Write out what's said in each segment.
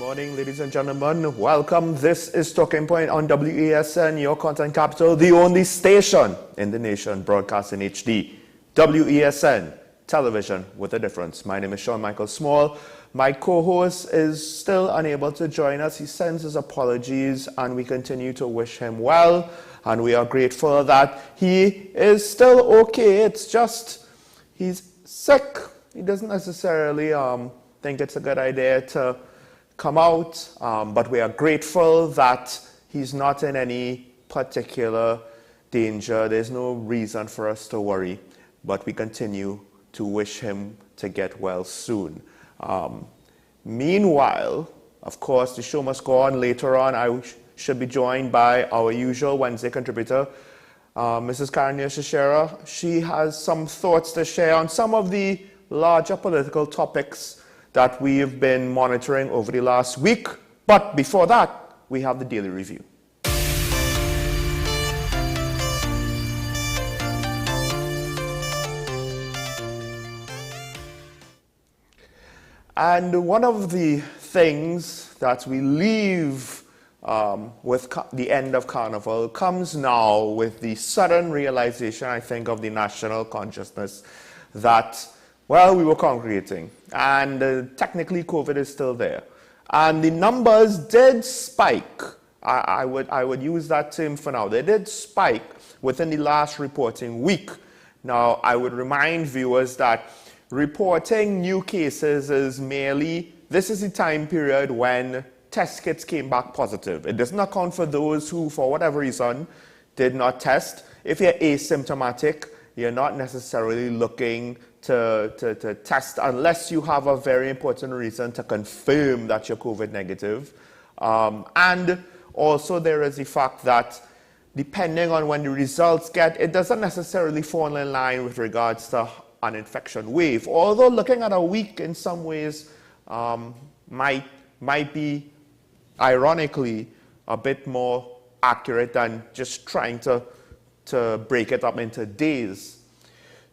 morning, ladies and gentlemen. Welcome. This is Talking Point on WESN, your content capital, the only station in the nation broadcasting HD. WESN, television with a difference. My name is Sean Michael Small. My co-host is still unable to join us. He sends his apologies, and we continue to wish him well. And we are grateful that he is still okay. It's just he's sick. He doesn't necessarily think it's a good idea to come out, but we are grateful that he's not in any particular danger. There's no reason for us to worry, but we continue to wish him to get well soon. Meanwhile, of course, the show must go on. Later on, I should be joined by our usual Wednesday contributor, Mrs. Karania Shishera. She has some thoughts to share on some of the larger political topics that we've been monitoring over the last week. But before that, we have the daily review. And one of the things that we leave with the end of Carnival comes now with the sudden realization, I think, of the national consciousness that, well, we were congregating, and technically COVID is still there. And the numbers did spike. I would use that term for now. They did spike within the last reporting week. Now, I would remind viewers that reporting new cases is merely, this is the time period when test kits came back positive. It does not account for those who, for whatever reason, did not test. If you're asymptomatic, you're not necessarily looking to test unless you have a very important reason to confirm that you're COVID negative. And also there is the fact that depending on when the results get, it doesn't necessarily fall in line with regards to an infection wave. Although looking at a week in some ways might be, ironically, a bit more accurate than just trying to break it up into days.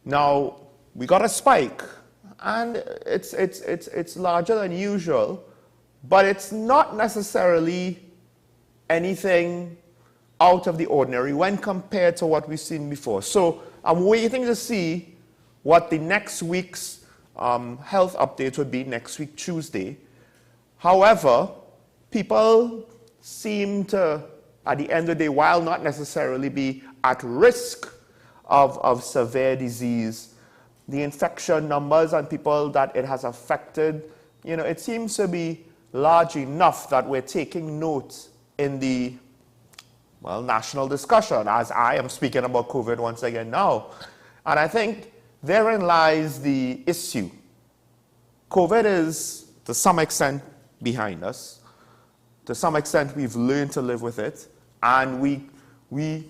Now, we got a spike, and it's larger than usual, but it's not necessarily anything out of the ordinary when compared to what we've seen before. So I'm waiting to see what the next week's health update would be next week, Tuesday. However, people seem to, at the end of the day, while not necessarily be at risk of severe disease, the infection numbers and people that it has affected, it seems to be large enough that we're taking note in the, national discussion, as I am speaking about COVID once again now. And I think therein lies the issue. COVID is, to some extent, behind us. To some extent, we've learned to live with it. And we,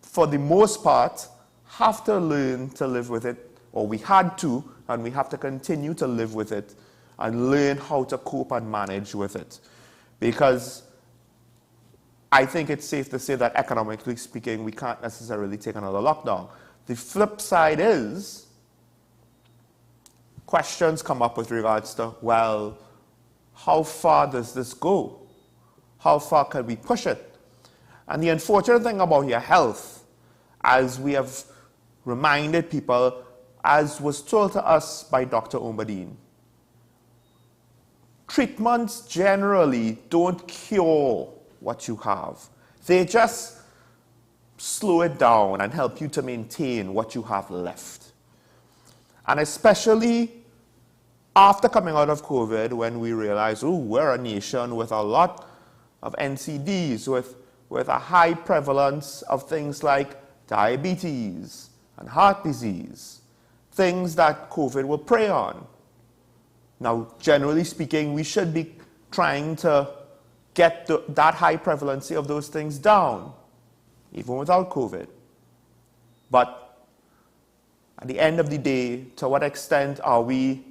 for the most part, have to learn to live with it, or we had to, and we have to continue to live with it and learn how to cope and manage with it. Because I think it's safe to say that economically speaking, we can't necessarily take another lockdown. The flip side is, questions come up with regards to, well, how far does this go? How far can we push it? And the unfortunate thing about your health, as we have reminded people, as was told to us by Dr. Ombadine, treatments generally don't cure what you have. They just slow it down and help you to maintain what you have left. And especially after coming out of COVID, when we realized, we're a nation with a lot of NCDs, with a high prevalence of things like diabetes and heart disease, things that COVID will prey on. Now, generally speaking, we should be trying to get that high prevalency of those things down, even without COVID. But at the end of the day, to what extent are we,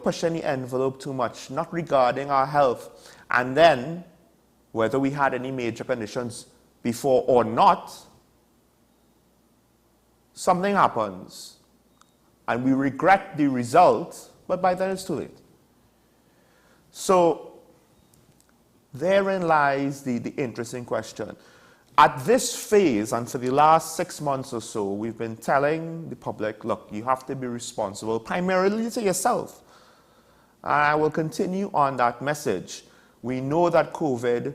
pushing the envelope too much, not regarding our health, and then whether we had any major conditions before or not, something happens, and we regret the result, but by then it's too late. So Therein lies the interesting question. At this phase, and for the last 6 months or so, we've been telling the public, look, you have to be responsible primarily to yourself. And I will continue on that message. We know that COVID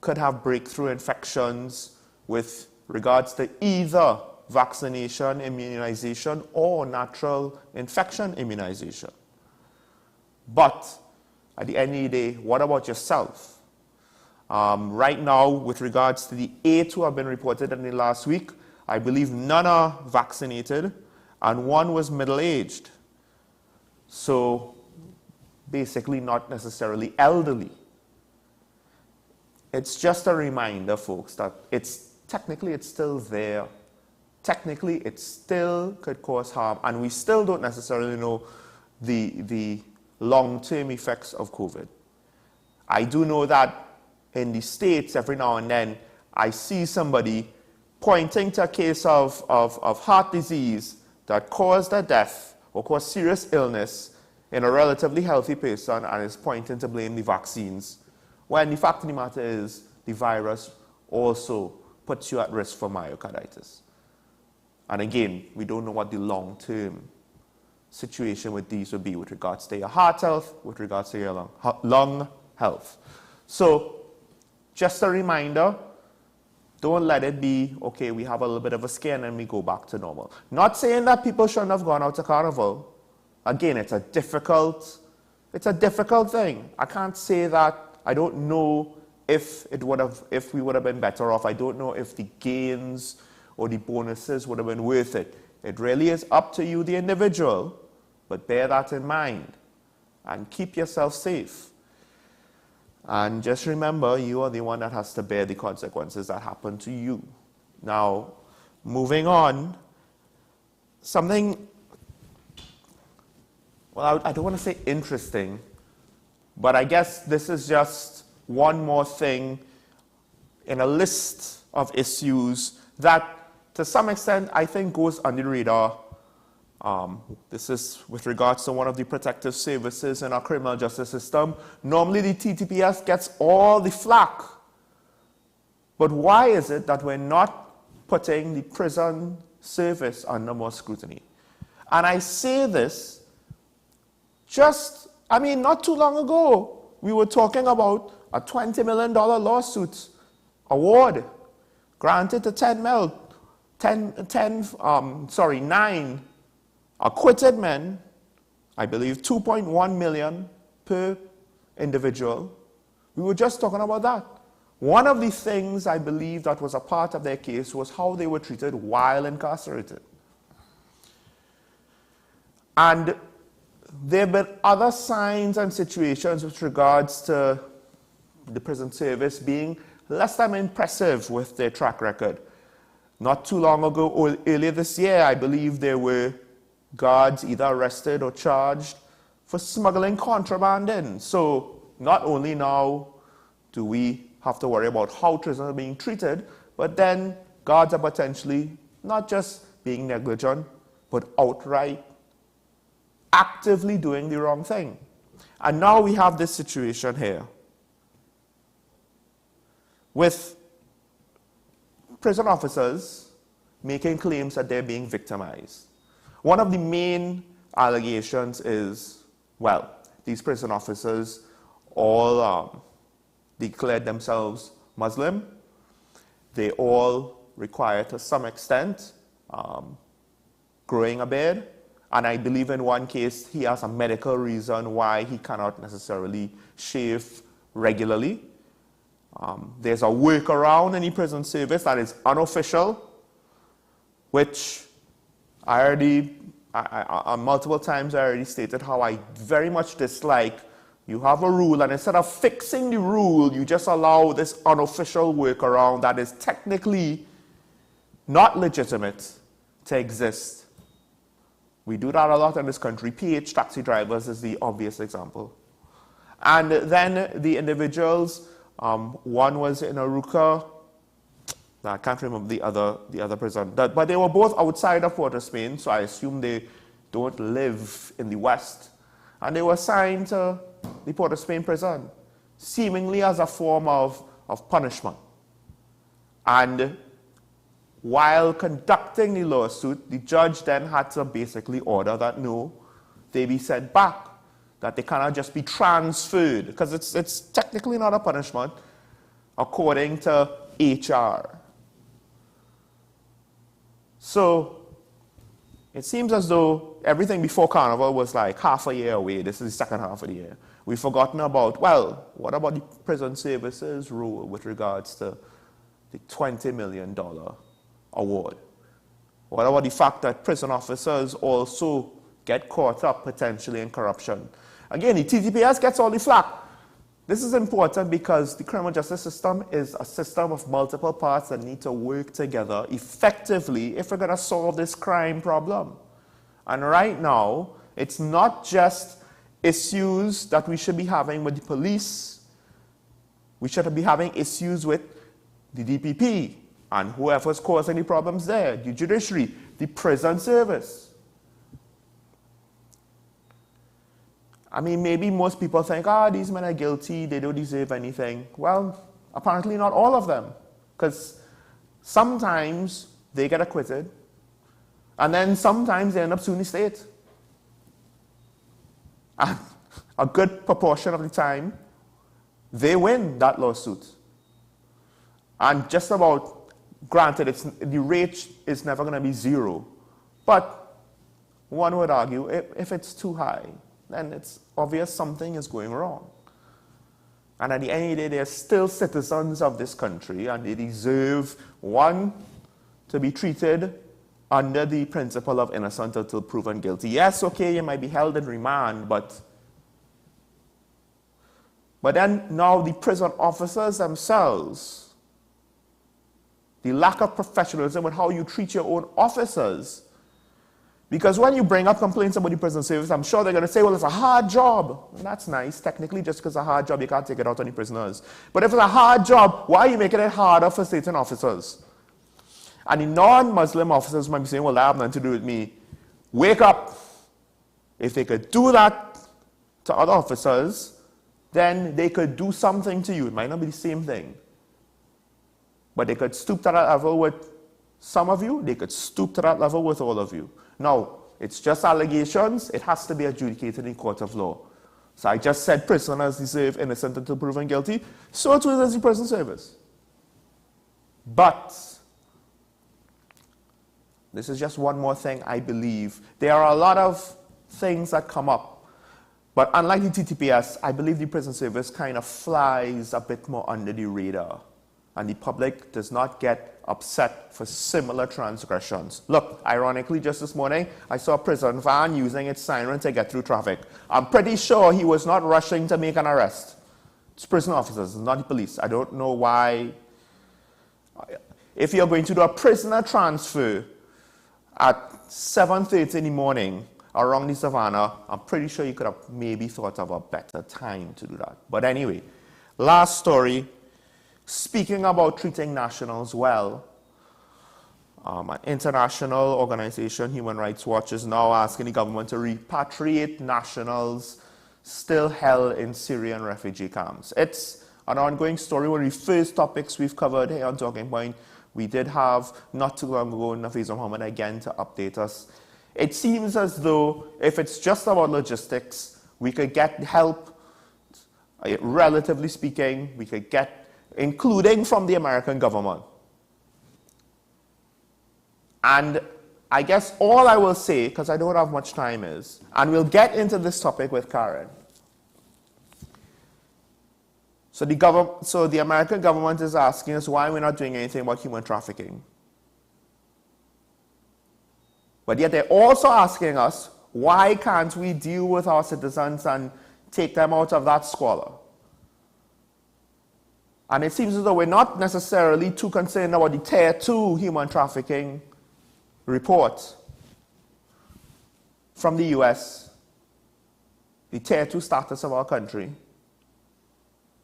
could have breakthrough infections with regards to either vaccination, immunization, or natural infection immunization. But at the end of the day, what about yourself? Right now, with regards to the 8 who have been reported in the last week, I believe none are vaccinated, and 1 was middle-aged. So basically not necessarily elderly. It's just a reminder, folks, that technically it's still there. Technically, it still could cause harm, and we still don't necessarily know the long-term effects of COVID. I do know that in the States, every now and then, I see somebody pointing to a case of heart disease that caused a death or caused serious illness in a relatively healthy person and is pointing to blame the vaccines, when the fact of the matter is the virus also puts you at risk for myocarditis. And again, we don't know what the long-term situation with these would be with regards to your heart health, with regards to your lung health. So, just a reminder, don't let it be, okay, we have a little bit of a scare and then we go back to normal. Not saying that people shouldn't have gone out to carnival. Again, it's a difficult thing. I can't say that. I don't know if we would have been better off. I don't know if the gains or the bonuses would have been worth it. It really is up to you, the individual, but bear that in mind and keep yourself safe. And just remember, you are the one that has to bear the consequences that happen to you. Now, moving on, something, well, I don't want to say interesting, but I guess this is just one more thing in a list of issues that, to some extent, I think goes under the radar. This is with regards to one of the protective services in our criminal justice system. Normally the TTPS gets all the flack. But why is it that we're not putting the prison service under more scrutiny? And I say this not too long ago, we were talking about a $20 million lawsuit award granted to 9 acquitted men, I believe 2.1 million per individual. We were just talking about that. One of the things I believe that was a part of their case was how they were treated while incarcerated. And there have been other signs and situations with regards to the prison service being less than impressive with their track record. Not too long ago, or earlier this year, I believe there were guards either arrested or charged for smuggling contraband in. So not only now do we have to worry about how prisoners are being treated, but then guards are potentially not just being negligent, but outright actively doing the wrong thing. And now we have this situation here with prison officers making claims that they're being victimized. One of the main allegations is, well, these prison officers all declared themselves Muslim. They all require, to some extent, growing a beard. And I believe in one case, he has a medical reason why he cannot necessarily shave regularly. There's a workaround in the prison service that is unofficial, which multiple times I already stated how I very much dislike. You have a rule, and instead of fixing the rule, you just allow this unofficial workaround that is technically not legitimate to exist. We do that a lot in this country. PH taxi drivers is the obvious example. And then the individuals, one was in Aruca. I can't remember the other prison. But they were both outside of Port of Spain, so I assume they don't live in the West. And they were assigned to the Port of Spain prison. seemingly as a form of punishment. And while conducting the lawsuit, the judge then had to basically order that no, they be sent back, that they cannot just be transferred, because it's technically not a punishment according to HR. So it seems as though everything before Carnival was like half a year away. This is the second half of the year. We've forgotten about, well, what about the prison services rule with regards to the $20 million award? What about the fact that prison officers also get caught up potentially in corruption? Again, the TTPS gets all the flack. This is important because the criminal justice system is a system of multiple parts that need to work together effectively if we're going to solve this crime problem. And right now, it's not just issues that we should be having with the police. We should be having issues with the DPP and whoever's causing the problems there, the judiciary, the prison service. I mean, maybe most people think, these men are guilty, they don't deserve anything. Well, apparently not all of them, because sometimes they get acquitted, and then sometimes they end up suing the state. And a good proportion of the time, they win that lawsuit. And just about, granted, the rate is never going to be zero, but one would argue if it's too high, then it's obvious something is going wrong. And at the end of the day, they're still citizens of this country, and they deserve, one, to be treated under the principle of innocent until proven guilty. Yes, okay, you might be held in remand, but then now the prison officers themselves, the lack of professionalism with how you treat your own officers. Because when you bring up complaints about the prison service, I'm sure they're going to say, well, it's a hard job. And that's nice. Technically, just because it's a hard job, you can't take it out on the prisoners. But if it's a hard job, why are you making it harder for certain officers? And the non-Muslim officers might be saying, well, that has nothing to do with me. Wake up. If they could do that to other officers, then they could do something to you. It might not be the same thing. But they could stoop to that level with some of you. They could stoop to that level with all of you. Now, it's just allegations. It has to be adjudicated in court of law. So I just said prisoners deserve innocent until proven guilty. So too does the prison service. But this is just one more thing I believe. There are a lot of things that come up. But unlike the TTPS, I believe the prison service kind of flies a bit more under the radar. And the public does not get upset for similar transgressions. Look, ironically, just this morning, I saw a prison van using its siren to get through traffic. I'm pretty sure he was not rushing to make an arrest. It's prison officers, not the police. I don't know why. If you're going to do a prisoner transfer at 7:30 in the morning around the savannah, I'm pretty sure you could have maybe thought of a better time to do that. But anyway, last story. Speaking about treating nationals well, an international organization, Human Rights Watch, is now asking the government to repatriate nationals still held in Syrian refugee camps. It's an ongoing story. One of the first topics we've covered here on Talking Point. We did have, not too long ago, Nafiz Muhammad again to update us. It seems as though if it's just about logistics, we could get help, relatively speaking, we could get including from the American government. And I guess all I will say, because I don't have much time, is, and we'll get into this topic with Karen. So the American government is asking us why we're not doing anything about human trafficking. But yet they're also asking us, why can't we deal with our citizens and take them out of that squalor? And it seems as though we're not necessarily too concerned about the Tier 2 human trafficking report from the US, the Tier 2 status of our country.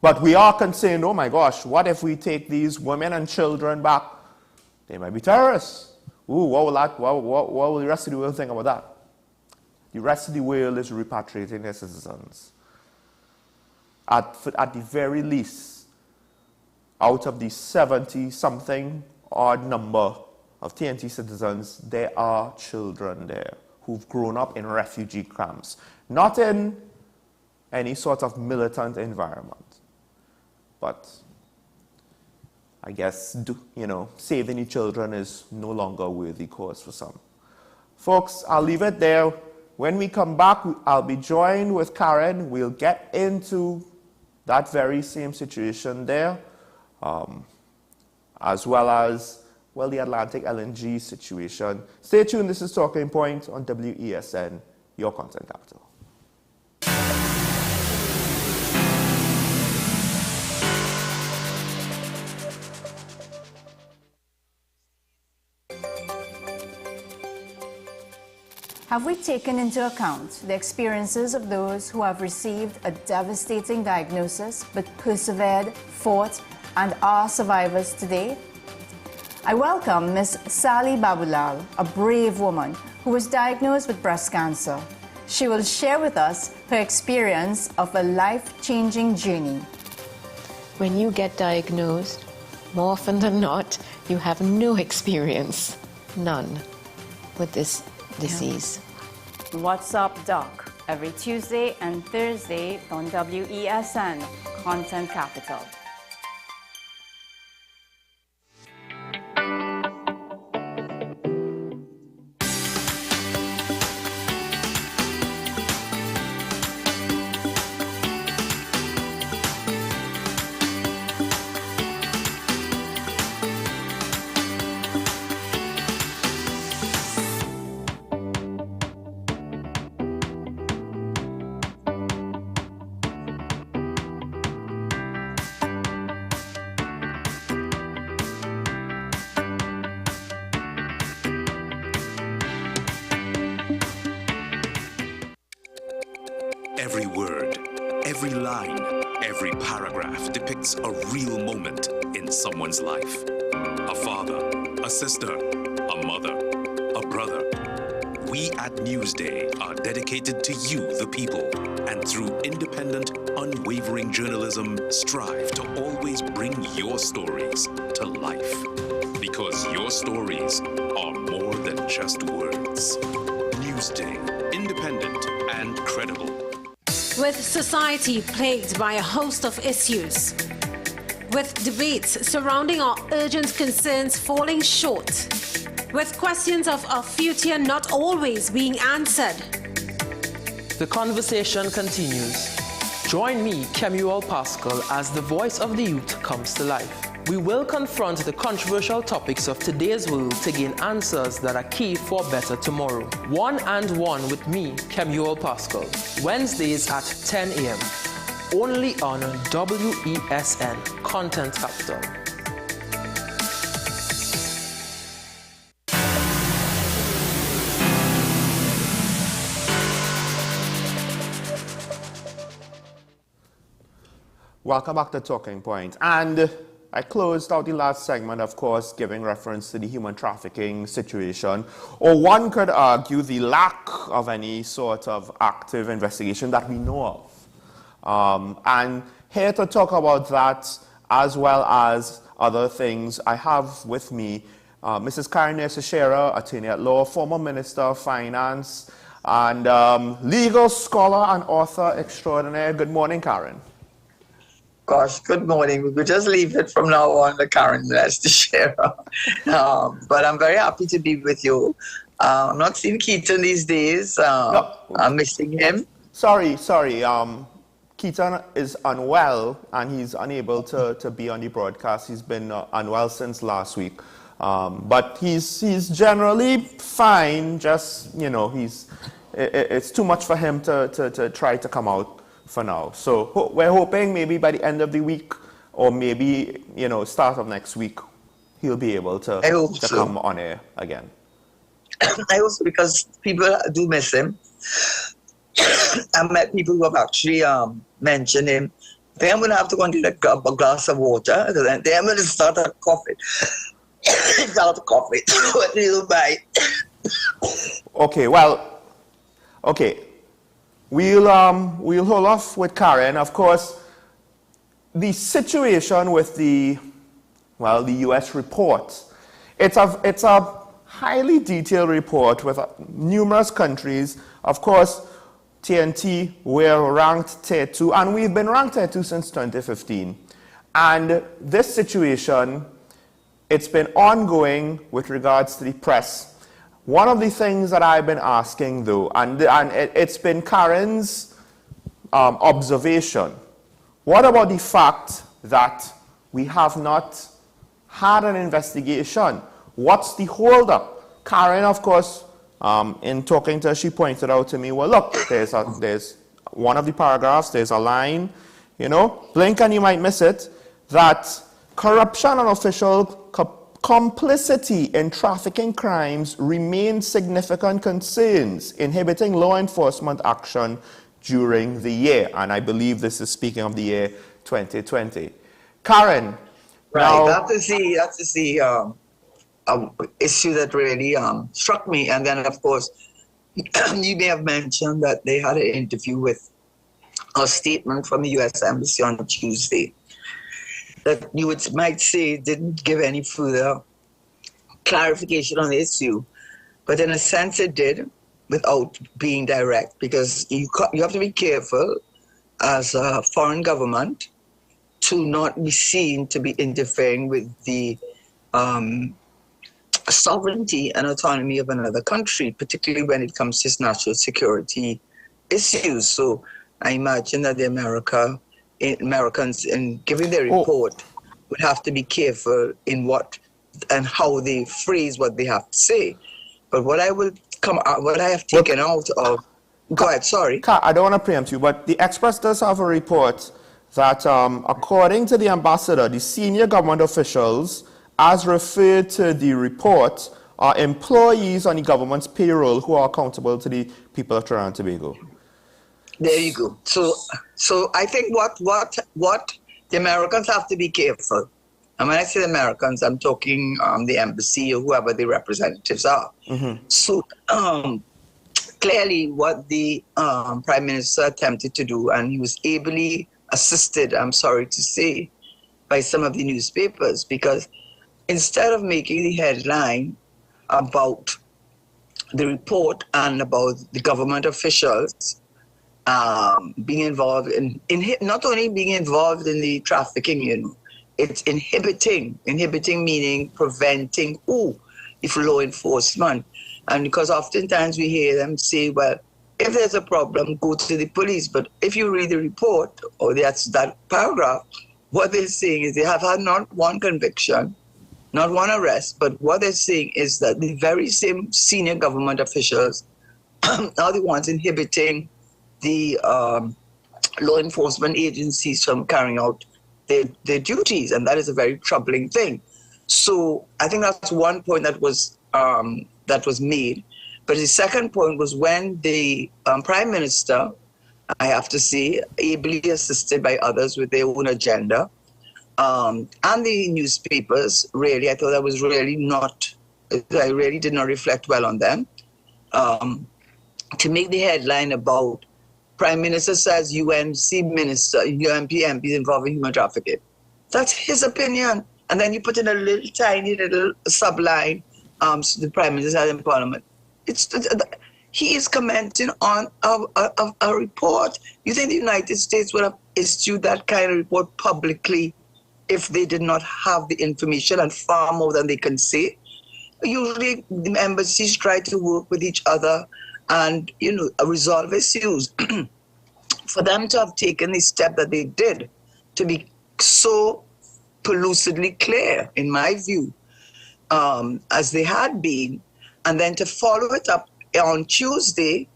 But we are concerned, oh my gosh, what if we take these women and children back? They might be terrorists. Ooh, what will the rest of the world think about that? The rest of the world is repatriating their citizens. at the very least, out of the 70-something odd number of TNT citizens, there are children there who've grown up in refugee camps, not in any sort of militant environment. But I guess, saving the children is no longer a worthy cause for some. Folks, I'll leave it there. When we come back, I'll be joined with Karen. We'll get into that very same situation there, as well as, the Atlantic LNG situation. Stay tuned. This is Talking Point on WESN, your content capital. Have we taken into account the experiences of those who have received a devastating diagnosis but persevered, fought, and are survivors today? I welcome Ms. Sally Babulal, a brave woman who was diagnosed with breast cancer. She will share with us her experience of a life-changing journey. When you get diagnosed, more often than not, you have no experience, none, with this disease. What's Up, Doc? Every Tuesday and Thursday on WESN, Content Capital. Every word, every line, every paragraph depicts a real moment in someone's life. A father, a sister, a mother, a brother. We at Newsday are dedicated to you, the people, and through independent, unwavering journalism, strive to always bring your stories to life. Because your stories are more than just words. Newsday, independent and credible. With society plagued by a host of issues, with debates surrounding our urgent concerns falling short, with questions of our future not always being answered. The conversation continues. Join me, Kemuel Pascal, as the voice of the youth comes to life. We will confront the controversial topics of today's world to gain answers that are key for a better tomorrow. One and One with me, Kemuel Pascal. Wednesdays at 10 a.m. Only on WESN, Content Capital. Welcome back to Talking Point. And I closed out the last segment, of course, giving reference to the human trafficking situation, or one could argue the lack of any sort of active investigation that we know of. And here to talk about that, as well as other things, I have with me Mrs. Karen Seshera, attorney at law, former Minister of Finance, and legal scholar and author extraordinaire. Good morning, Karen. Gosh, good morning. We could just leave it from now on to Karen Seshera. But I'm very happy to be with you. I'm not seeing Keaton these days. No. I'm missing him. Sorry. Keaton is unwell and he's unable to be on the broadcast. He's been unwell since last week. But he's generally fine. Just, it's too much for him to try to come out for now. So we're hoping maybe by the end of the week or maybe, start of next week, he'll be able to come on air again. I hope so, because people do miss him. I met people who have actually mentioned him. I think I'm going to have to go and get a glass of water. Then I'm going to start coughing. What do you buy? Okay. We'll hold off with Karen. Of course, the situation with the U.S. report, it's a highly detailed report with numerous countries. Of course, TNT, we're ranked Tier 2, and we've been ranked Tier 2 since 2015. And this situation, it's been ongoing with regards to the press. One of the things that I've been asking, though, and it's been Karen's observation, what about the fact that we have not had an investigation? What's the holdup? Karen, of course, in talking to her, she pointed out to me, well, look, there's one of the paragraphs, there's a line, blink and you might miss it, that corruption and official complicity in trafficking crimes remain significant concerns, inhibiting law enforcement action during the year. And I believe this is speaking of the year 2020. Karen. Right, now, that is the issue that really struck me. And then, of course, you may have mentioned that they had an interview with a statement from the U.S. Embassy on Tuesday that you might say didn't give any further clarification on the issue. But in a sense, it did, without being direct, because you have to be careful as a foreign government to not be seen to be interfering with the sovereignty and autonomy of another country, particularly when it comes to its national security issues. So I imagine that the Americans, in giving their report, would have to be careful in what and how they phrase what they have to say. But what I have taken out of, go ahead, sorry. I don't want to preempt you, but the Express does have a report that according to the ambassador, the senior government officials, as referred to the report, are employees on the government's payroll who are accountable to the people of Trinidad and Tobago. There you go. So I think what the Americans have to be careful. And when I say the Americans, I'm talking the embassy or whoever the representatives are. Mm-hmm. So clearly what the Prime Minister attempted to do, and he was ably assisted, I'm sorry to say, by some of the newspapers, because instead of making the headline about the report and about the government officials being involved in not only being involved in the trafficking, it's inhibiting meaning preventing if law enforcement. And because oftentimes we hear them say, well, if there's a problem, go to the police. But if you read the report or that paragraph, what they're saying is they have had not one conviction, not one arrest, but what they're saying is that the very same senior government officials are the ones inhibiting the law enforcement agencies from carrying out their duties, and that is a very troubling thing. So I think that's one point that was made. But the second point was when the Prime Minister, I have to say, ably assisted by others with their own agenda, and the newspapers, really, I thought that was really I really did not reflect well on them, to make the headline about Prime Minister says UNC Minister, UMP MPs involved in human trafficking. That's his opinion. And then you put in a little tiny little subline, so the Prime Minister had in Parliament. He is commenting on a report. You think the United States would have issued that kind of report publicly if they did not have the information, and far more than they can say? Usually the embassies try to work with each other and resolve issues. For them to have taken the step that they did, to be so pellucidly clear, in my view, as they had been, and then to follow it up on Tuesday,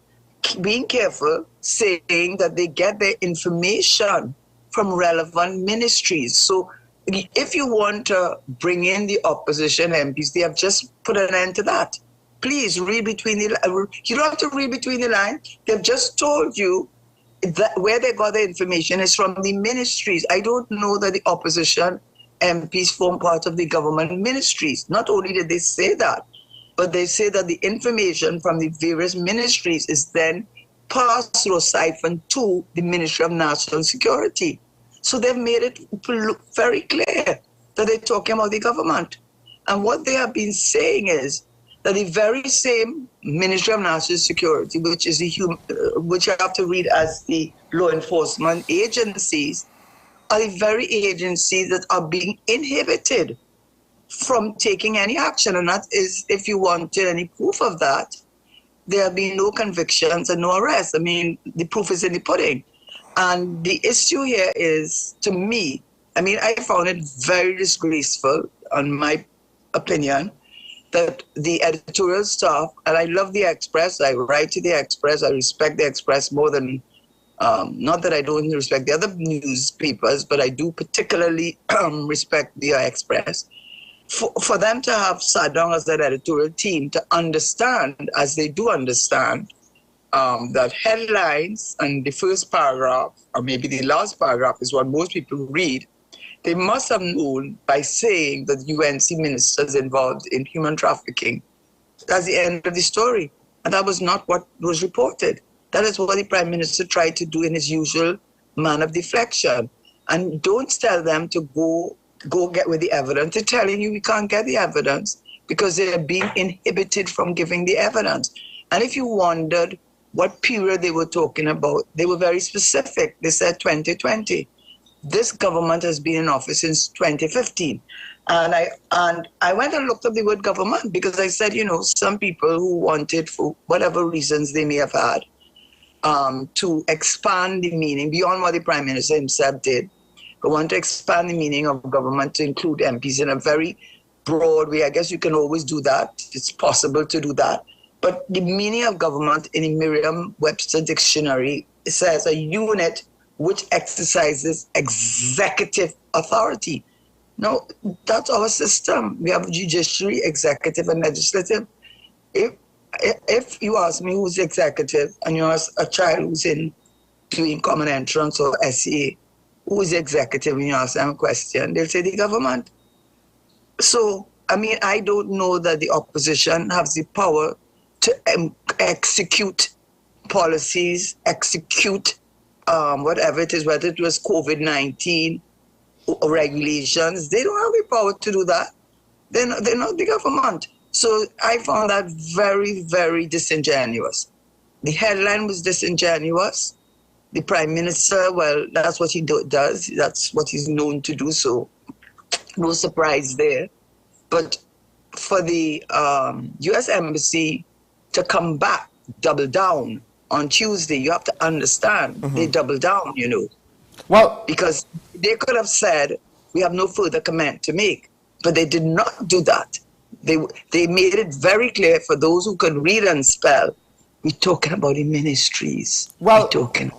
being careful, saying that they get their information from relevant ministries. So if you want to bring in the opposition MPs, they have just put an end to that. Please read between the lines. You don't have to read between the lines. They've just told you that where they got the information is from the ministries. I don't know that the opposition MPs form part of the government ministries. Not only did they say that, but they say that the information from the various ministries is then passed through a siphon to the Ministry of National Security. So they've made it look very clear that they're talking about the government. And what they have been saying is that the very same Ministry of National Security, which is which you have to read as the law enforcement agencies, are the very agencies that are being inhibited from taking any action. And that is, if you wanted any proof of that, there have been no convictions and no arrests. I mean, the proof is in the pudding. And the issue here is, to me, I mean, I found it very disgraceful, in my opinion, that the editorial staff, and I love the Express, I write to the Express, I respect the Express more than, not that I don't respect the other newspapers, but I do particularly respect the Express. For them to have sat down as an editorial team to understand, as they do understand, that headlines and the first paragraph, or maybe the last paragraph, is what most people read. They must have known by saying that UNC ministers involved in human trafficking. That's the end of the story. And that was not what was reported. That is what the Prime Minister tried to do in his usual manner of deflection. And don't tell them to go get with the evidence. They're telling you we can't get the evidence because they're being inhibited from giving the evidence. And if you wondered what period they were talking about, they were very specific. They said 2020. This government has been in office since 2015. And I went and looked up the word government because I said, you know, some people who wanted, for whatever reasons they may have had, to expand the meaning beyond what the Prime Minister himself did, but want to expand the meaning of government to include MPs in a very broad way. I guess you can always do that. It's possible to do that. But the meaning of government in the Merriam-Webster dictionary, it says a unit which exercises executive authority. No, that's our system. We have judiciary, executive, and legislative. If you ask me who's executive, and you ask a child who's doing common entrance or SEA, who's executive, and you ask them a question, they'll say the government. So, I mean, I don't know that the opposition has the power to execute policies, execute whatever it is, whether it was COVID-19 or regulations. They don't have the power to do that. They're not the government. So I found that very, very disingenuous. The headline was disingenuous. The Prime Minister, well, that's what he does. That's what he's known to do, so no surprise there. But for the U.S. Embassy to come back, double down on Tuesday, you have to understand they double down, you know. Well, because they could have said, we have no further comment to make, but they did not do that. They made it very clear for those who can read and spell, we're talking about the ministries. Well, we're talking.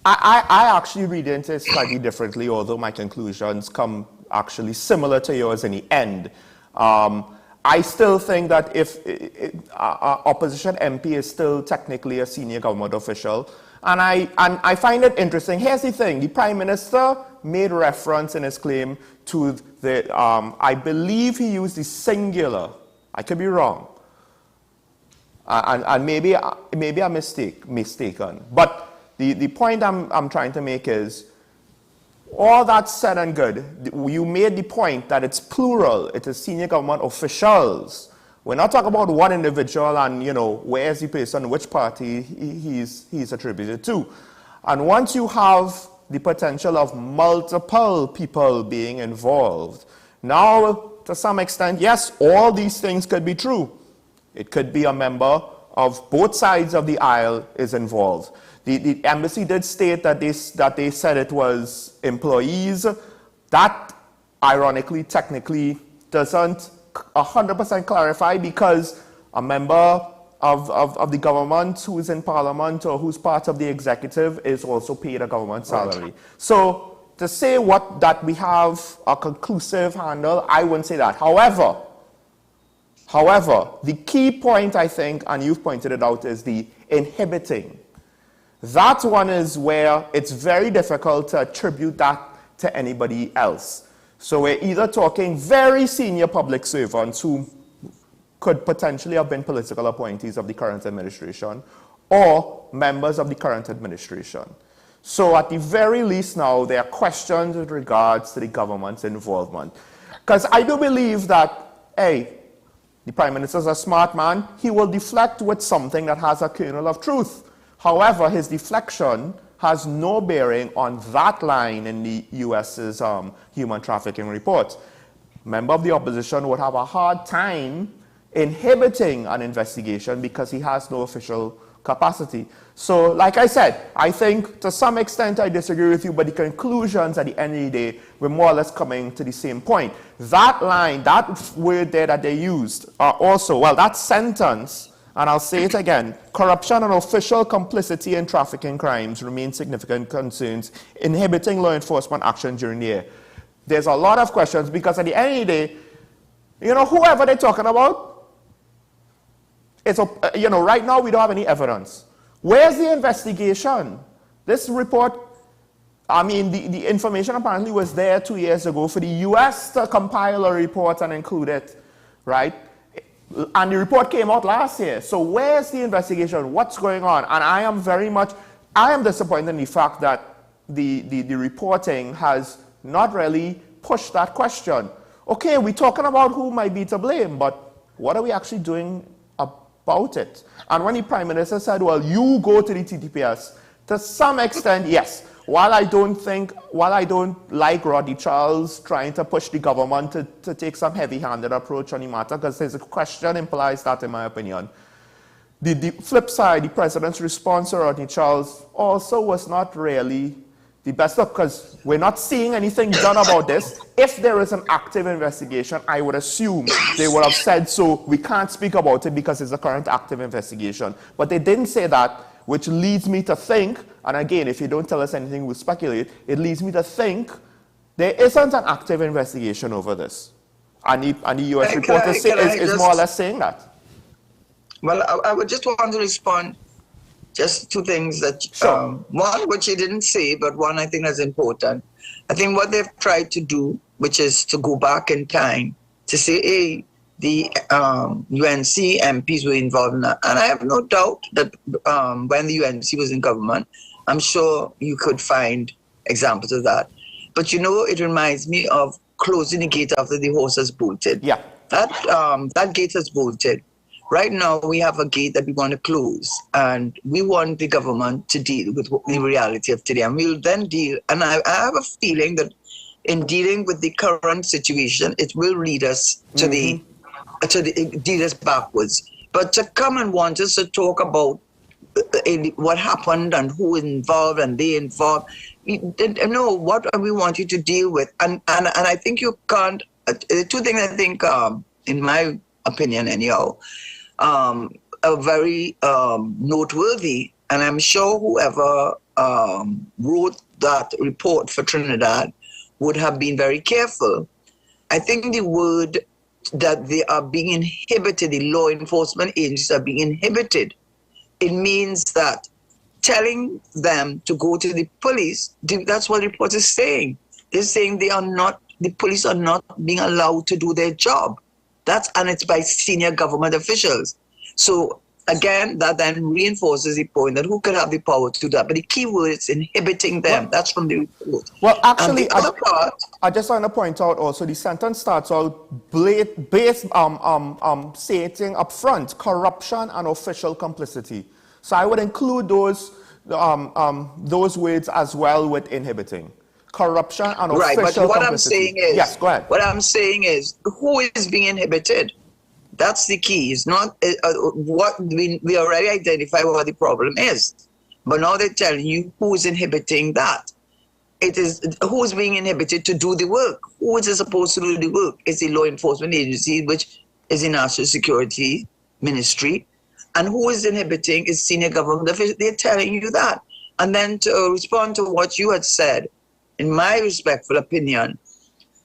I actually read into it slightly differently, although my conclusions come actually similar to yours in the end. I still think that if opposition MP is still technically a senior government official, and I find it interesting. Here's the thing: the Prime Minister made reference in his claim to the, I believe he used the singular. I could be wrong, and maybe I'm mistaken. But the point I'm trying to make is, all that said and good, you made the point that it's plural. It is senior government officials. We're not talking about one individual and, you know, where is the person, which party he's attributed to. And once you have the potential of multiple people being involved, now, to some extent, yes, all these things could be true. It could be a member of both sides of the aisle is involved. The embassy did state that they said it was employees. That, ironically, technically, doesn't 100% clarify, because a member of the government who is in parliament or who's part of the executive is also paid a government salary. Right. So to say that we have a conclusive handle, I wouldn't say that. However, the key point, I think, and you've pointed it out, is the inhibiting. That one is where it's very difficult to attribute that to anybody else. So we're either talking very senior public servants who could potentially have been political appointees of the current administration, or members of the current administration. So at the very least now, there are questions with regards to the government's involvement. Because I do believe that, hey, the Prime Minister's a smart man. He will deflect with something that has a kernel of truth. However, his deflection has no bearing on that line in the U.S.'s human trafficking report. Member of the opposition would have a hard time inhibiting an investigation because he has no official capacity. So, like I said, I think to some extent I disagree with you, but the conclusions at the end of the day, we're more or less coming to the same point. That line, that word there that they used, are also, well, that sentence, and I'll say it again, corruption and official complicity in trafficking crimes remain significant concerns, inhibiting law enforcement action during the year. There's a lot of questions because at the end of the day, you know, whoever they're talking about, it's a, you know, right now we don't have any evidence. Where's the investigation? This report, I mean, the information apparently was there 2 years ago for the US to compile a report and include it, right? And the report came out last year. So where's the investigation? What's going on? And I am disappointed in the fact that the reporting has not really pushed that question. Okay, we're talking about who might be to blame, but what are we actually doing about it? And when the Prime Minister said, well, you go to the TTPS, to some extent, yes. While I don't like Rodney Charles trying to push the government to take some heavy-handed approach on the matter, because his question implies that, in my opinion. The flip side, the President's response to Rodney Charles also was not really the best look, because we're not seeing anything done about this. If there is an active investigation, I would assume they would have said so. We can't speak about it because it's a current active investigation. But they didn't say that, which leads me to think, and again, if you don't tell us anything, we'll speculate, it leads me to think there isn't an active investigation over this. And the US report is more or less saying that. Well, I would just want to respond just two things that, sure. One, which you didn't say, but one I think is important. I think what they've tried to do, which is to go back in time to say, hey, the UNC MPs were involved in that. And I have no doubt that when the UNC was in government, I'm sure you could find examples of that. But you know, it reminds me of closing the gate after the horse has bolted. Yeah. That gate has bolted. Right now, we have a gate that we want to close, and we want the government to deal with the reality of today. And we'll then deal, and I have a feeling that in dealing with the current situation, it will lead us to lead us backwards. But to come and want us to talk about what happened and who involved and they involved, no, what we want you to deal with. And I think you can't, two things I think, in my opinion anyhow, are very noteworthy, and I'm sure whoever wrote that report for Trinidad would have been very careful. I think the word that they are being inhibited, the law enforcement agencies are being inhibited, it means that telling them to go to the police, that's what the report is saying. They're saying the police are not being allowed to do their job. And it's by senior government officials. So again, that then reinforces the point that who can have the power to do that? But the key word is inhibiting them. Well, that's from the report. Well, actually, I just want to point out also the sentence starts out stating up front corruption and official complicity. So I would include those words as well with inhibiting. Corruption and official complicity. Right, but what I'm saying is, yes, go ahead. What I'm saying is, who is being inhibited? That's the key. It's not what we already identify what the problem is, but now they're telling you who is inhibiting that. It is who is being inhibited to do the work. Who is supposed to do the work? It's the law enforcement agency, which is the National Security Ministry, and who is inhibiting is senior government officials. They're telling you that. And then to respond to what you had said, in my respectful opinion,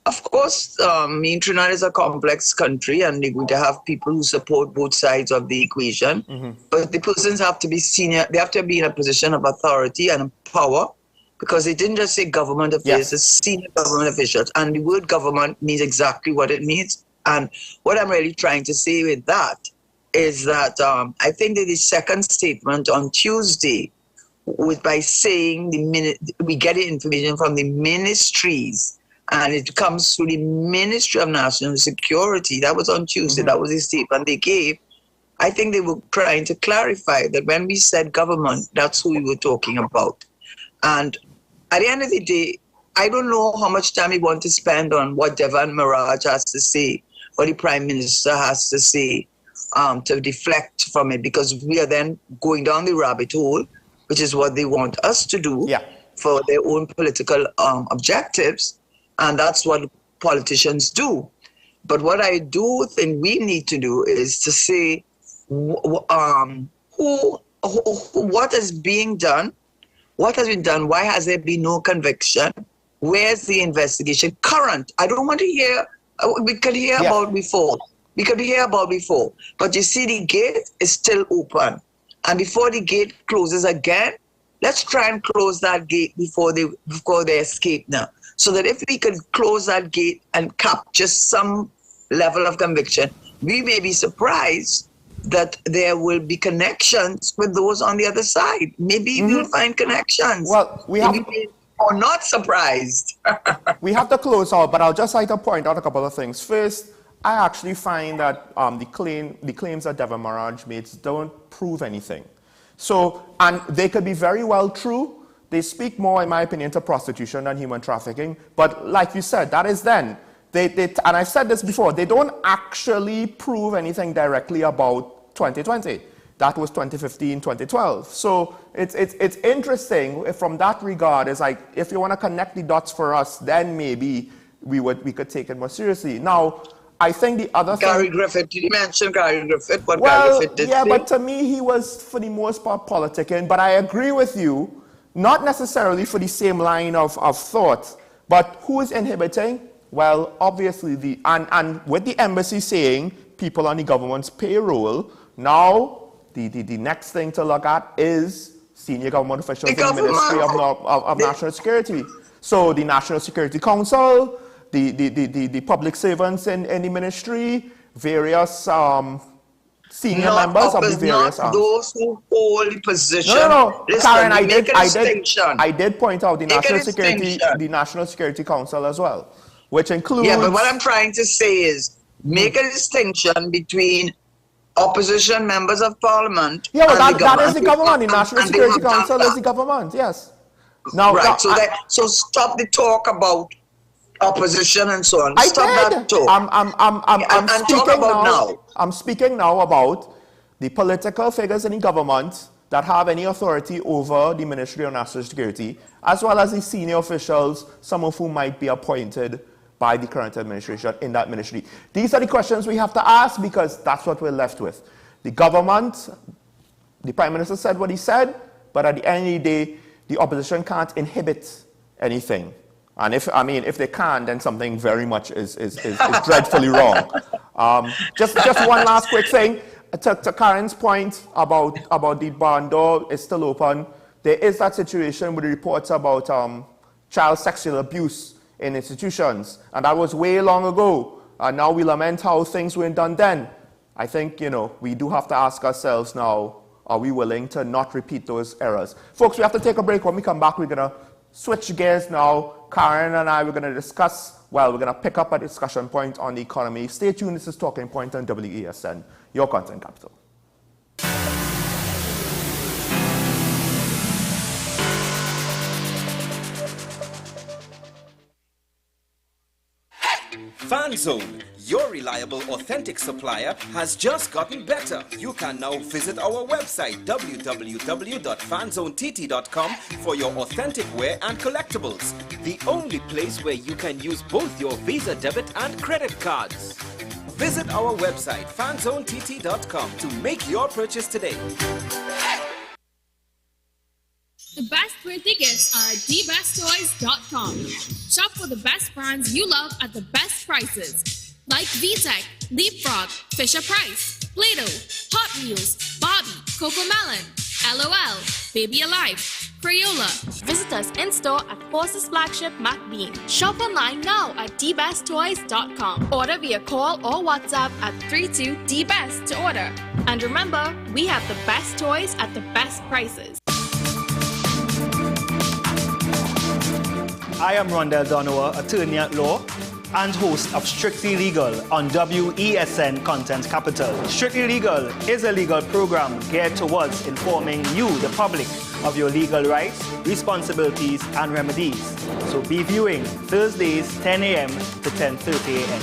of course, Trinidad is a complex country and they're going to have people who support both sides of the equation. Mm-hmm. But the persons have to be senior, they have to be in a position of authority and power, because they didn't just say government officials, it's senior government officials. And the word government means exactly what it means. And what I'm really trying to say with that is that I think that the second statement on Tuesday by saying we get the information from the ministries, and it comes through the Ministry of National Security. That was on Tuesday. That was the statement they gave. I think they were trying to clarify that when we said government, that's who we were talking about. And at the end of the day, I don't know how much time we want to spend on what Devan Miraj has to say, what the Prime Minister has to say, to deflect from it, because we are then going down the rabbit hole, which is what they want us to do for their own political objectives. And that's what politicians do. But what I do think we need to do is to say what is being done, what has been done, why has there been no conviction, where's the investigation current. I don't want to hear, we could hear about before. We could hear about before. But you see, the gate is still open. And before the gate closes again, let's try and close that gate before they escape now. So that if we could close that gate and capture some level of conviction, we may be surprised that there will be connections with those on the other side. Maybe we'll find connections. Well, we are not surprised. We have to close out, but I'll just like to point out a couple of things. First, I actually find that the claims that Devan Miraj makes don't prove anything. So, and they could be very well true. They speak more, in my opinion, to prostitution than human trafficking. But like you said, that is then. And I've said this before, they don't actually prove anything directly about 2020. That was 2015, 2012. So it's interesting from that regard. It's like, if you want to connect the dots for us, then maybe we could take it more seriously. Now, I think the other thing... Gary Griffith, did you mention Gary Griffith? What Gary Griffith did say? But to me, he was, for the most part, politicking. But I agree with you, not necessarily for the same line of thought, but who is inhibiting? Well, obviously, and with the embassy saying people on the government's payroll, now the next thing to look at is senior government officials in the Ministry of National Security. So the National Security Council, the public servants in the ministry, various senior members of the various arms. Those who hold the position. No. Listen, Karen, I did point out the National Security Council as well, which includes... Yeah, but what I'm trying to say is make a distinction between opposition members of parliament. Yeah, well, that is the government. The National Security Council is the government, yes. Now, right, so stop the talk about opposition and so on. Stop that talk. I'm speaking now about the political figures in the government that have any authority over the Ministry of National Security, as well as the senior officials, some of whom might be appointed by the current administration in that ministry. These are the questions we have to ask, because that's what we're left with. The government, the Prime Minister said what he said, but at the end of the day, the opposition can't inhibit anything. And if they can, then something very much is dreadfully wrong. Just one last quick thing. To Karen's point about the barn door is still open. There is that situation with the reports about child sexual abuse in institutions, and that was way long ago. And now we lament how things weren't done then. I think, we do have to ask ourselves now, are we willing to not repeat those errors? Folks, we have to take a break. When we come back, we're going to switch gears now. Karen and I, we're going to pick up a discussion point on the economy. Stay tuned. This is Talking Point on WESN, your content capital. FanZone, your reliable, authentic supplier, has just gotten better. You can now visit our website www.fanzonett.com for your authentic wear and collectibles. The only place where you can use both your Visa debit and credit cards. Visit our website fanzonett.com to make your purchase today. The best birthday gifts are at dbesttoys.com. Shop for the best brands you love at the best prices. Like VTech, Leapfrog, Fisher-Price, Play-Doh, Hot Wheels, Barbie, Cocomelon, LOL, Baby Alive, Crayola. Visit us in-store at Forces Flagship MacBean. Shop online now at dbesttoys.com. Order via call or WhatsApp at 32DBEST to order. And remember, we have the best toys at the best prices. I am Rondell Donowa, attorney at law and host of Strictly Legal on WESN Content Capital. Strictly Legal is a legal program geared towards informing you, the public, of your legal rights, responsibilities, and remedies. So be viewing Thursdays, 10 a.m. to 10:30 a.m.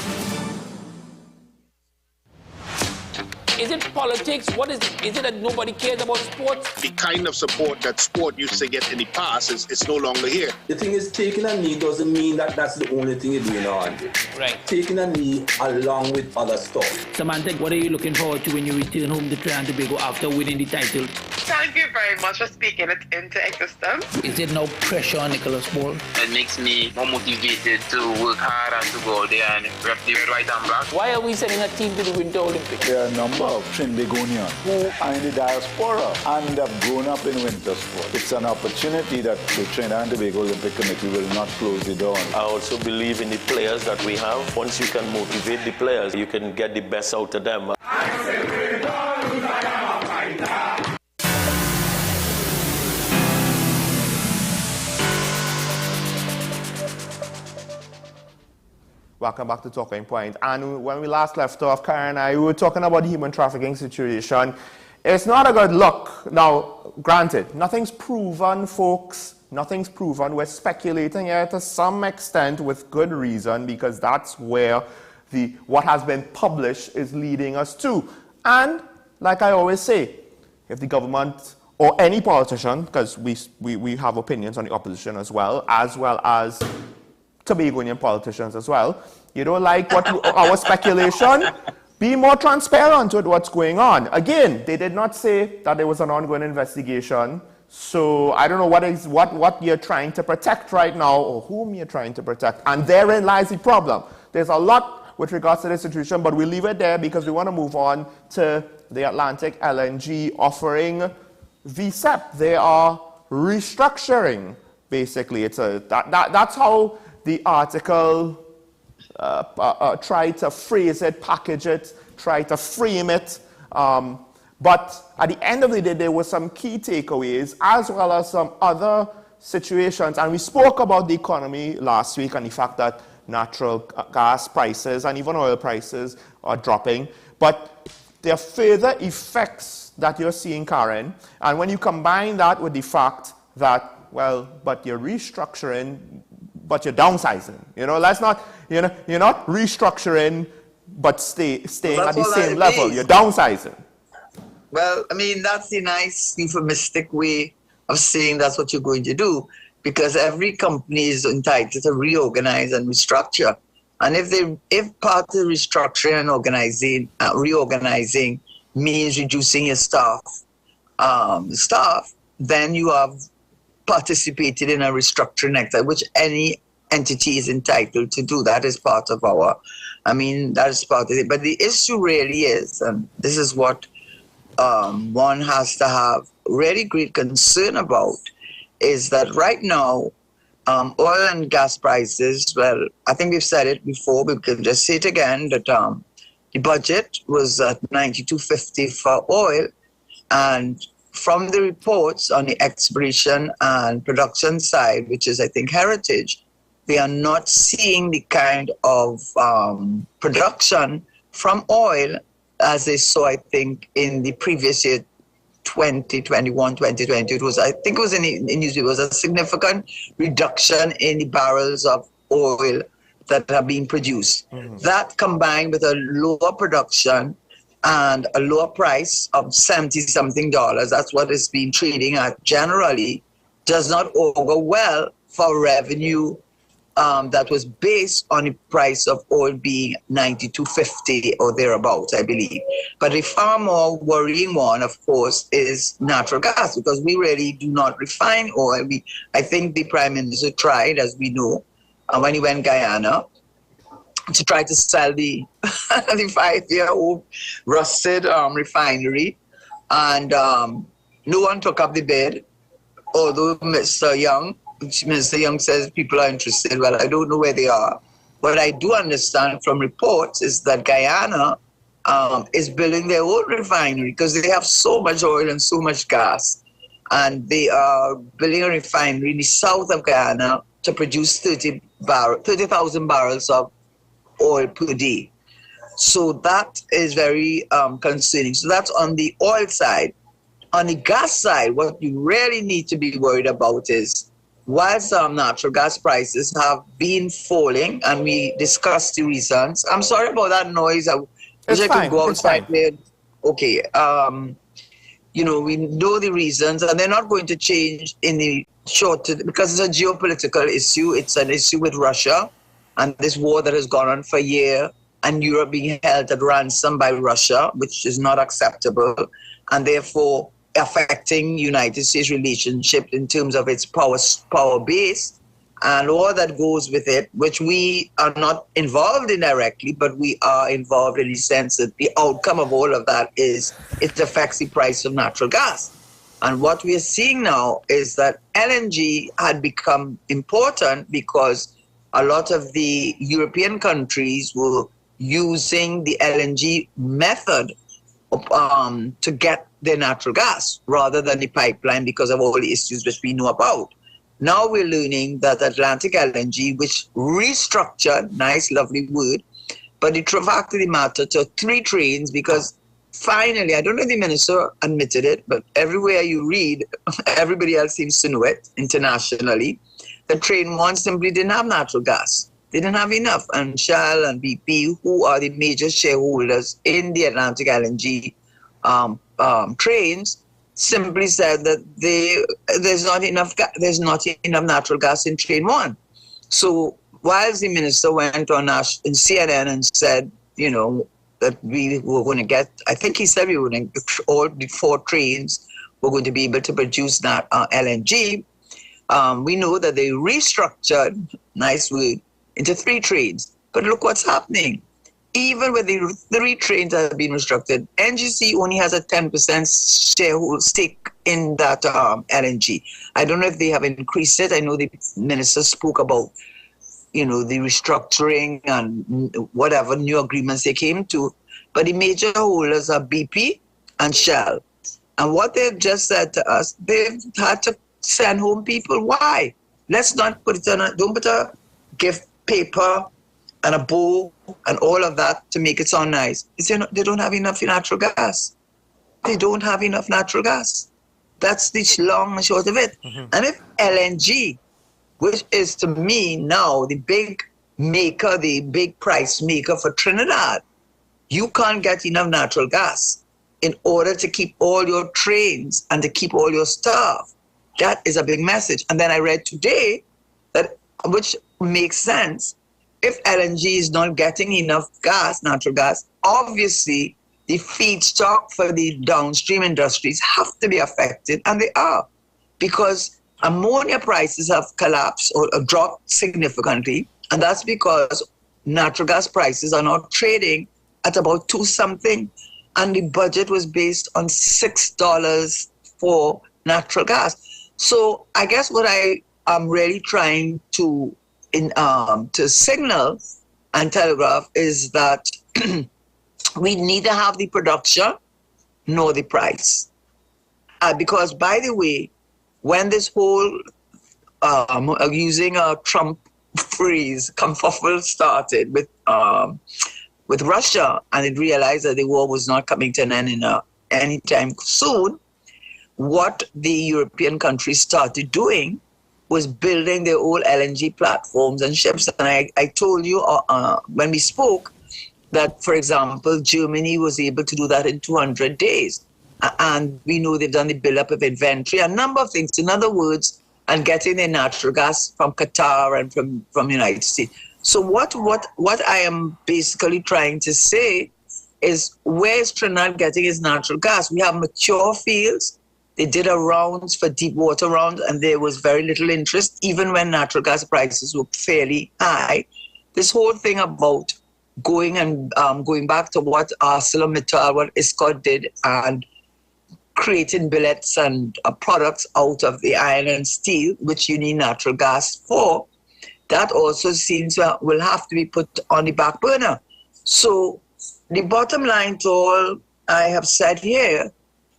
Is it politics? What is it? Is it that nobody cares about sports? The kind of support that sport used to get in the past is no longer here. The thing is, taking a knee doesn't mean that that's the only thing you're doing now, Andy. Right. Taking a knee along with other stuff. Samantha, what are you looking forward to when you return home to Trinidad and Tobago after winning the title? Thank you very much for speaking it into existence. Is there no pressure on Nicholas Paul? It makes me more motivated to work hard and to go out there and rep the right and black. Why are we sending a team to the Winter Olympics? There are a number of Trinbagonians who are in the diaspora and have grown up in winter sport. It's an opportunity that the Trinidad and Tobago Olympic Committee will not close the door on. I also believe in the players that we have. Once you can motivate the players, you can get the best out of them. Welcome back to Talking Point. And when we last left off, Karen and I, we were talking about the human trafficking situation. It's not a good look. Now, granted, nothing's proven, folks. Nothing's proven. We're speculating here to some extent with good reason, because that's where what has been published is leading us to. And, like I always say, if the government or any politician, because we have opinions on the opposition as well as Tobagonian politicians as well. You don't like our speculation? Be more transparent with what's going on. Again, they did not say that there was an ongoing investigation. So I don't know what you're trying to protect right now, or whom you're trying to protect. And therein lies the problem. There's a lot with regards to this situation, but we leave it there because we want to move on to the Atlantic LNG offering VSEP. They are restructuring, basically. That's how the article tried to phrase it, package it, try to frame it. But at the end of the day, there were some key takeaways as well as some other situations. And we spoke about the economy last week and the fact that natural gas prices and even oil prices are dropping. But there are further effects that you're seeing, Karen. And when you combine that with the fact that, well, but you're restructuring, but you're downsizing. You know, you're not restructuring, but staying at the same level. You're downsizing. Well, I mean, that's the nice euphemistic way of saying that's what you're going to do, because every company is entitled to reorganize and restructure. And if part of restructuring and reorganizing means reducing your staff, then you have participated in a restructuring exercise, which any entity is entitled to do. That is part of that is part of it. But the issue really is, and this is what one has to have really great concern about, is that right now, oil and gas prices, well, I think we've said it before, but we can just say it again, that the budget was at $92.50 for oil, and from the reports on the exploration and production side, which is, I think, Heritage, they are not seeing the kind of production from oil as they saw, I think, in the previous year, 2021, 2022. I think it was in the news, it was a significant reduction in the barrels of oil that are being produced. Mm-hmm. That combined with a lower production and a lower price of $70-something, that's what it's been trading at generally, does not augur well for revenue that was based on the price of oil being $92.50 or thereabouts, I believe. But the far more worrying one, of course, is natural gas, because we really do not refine oil. I think the Prime Minister tried, as we know, when he went Guyana, to try to sell the 5-year-old rusted refinery, and no one took up the bid, although Mr. Young says people are interested. Well, I don't know where they are. What I do understand from reports is that Guyana is building their own refinery because they have so much oil and so much gas. And they are building a refinery in the south of Guyana to produce 30,000 barrels of oil per day. So that is very concerning. So that's on the oil side. On the gas side, what you really need to be worried about is while some natural gas prices have been falling, and we discussed the reasons. I'm sorry about that noise. I wish I could go outside there. Okay. You know, we know the reasons, and they're not going to change in the short term because it's a geopolitical issue. It's an issue with Russia and this war that has gone on for a year, and Europe being held at ransom by Russia, which is not acceptable, and therefore affecting United States relationship in terms of its power base and all that goes with it, which we are not involved in directly, but we are involved in the sense that the outcome of all of that is it affects the price of natural gas. And what we are seeing now is that LNG had become important because a lot of the European countries were using the LNG method to get their natural gas rather than the pipeline because of all the issues which we know about. Now we're learning that Atlantic LNG, which restructured, nice, lovely word, but the fact of the matter to 3 trains because finally, I don't know if the minister admitted it, but everywhere you read, everybody else seems to know it internationally, that train 1 simply didn't have natural gas. They didn't have enough. And Shell and BP, who are the major shareholders in the Atlantic LNG trains, simply said that there's not enough natural gas in train 1. So whilst the minister went on in CNN and said, you know, that we were going to get, I think he said we were going to, all the 4 trains were going to be able to produce that LNG. We know that they restructured, nice word, into 3 trains. But look what's happening. Even with the 3 trains that have been restructured, NGC only has a 10% shareholder stake in that LNG. I don't know if they have increased it. I know the minister spoke about, you know, the restructuring and whatever new agreements they came to. But the major holders are BP and Shell. And what they've just said to us, they've had to send home people. Why? Let's not put it on don't put a gift paper and a bow and all of that to make it sound nice. They don't have enough natural gas. They don't have enough natural gas. That's the long and short of it. Mm-hmm. And if LNG, which is to me now the big maker, the big price maker for Trinidad, you can't get enough natural gas in order to keep all your trains and to keep all your staff. That is a big message. And then I read today that, which makes sense, if LNG is not getting enough gas, natural gas, obviously the feedstock for the downstream industries have to be affected, and they are, because ammonia prices have collapsed or dropped significantly, and that's because natural gas prices are now trading at about 2 something, and the budget was based on $6 for natural gas. So I guess what I am really trying to signal and telegraph is that we neither have the production nor the price. Because, by the way, when this whole using a Trump phrase kerfuffle started with Russia, and it realized that the war was not coming to an end anytime soon, what the European countries started doing was building their own LNG platforms and ships. And I told you when we spoke that, for example, Germany was able to do that in 200 days. And we know they've done the build-up of inventory, a number of things. In other words, and getting their natural gas from Qatar and from United States. So what I am basically trying to say is, where is Trinidad getting its natural gas? We have mature fields. They did a rounds for deep water rounds, and there was very little interest, even when natural gas prices were fairly high. This whole thing about going back to what ArcelorMittal, what ISCOT did, and creating billets and products out of the iron and steel, which you need natural gas for, that also seems will have to be put on the back burner. So the bottom line to all I have said here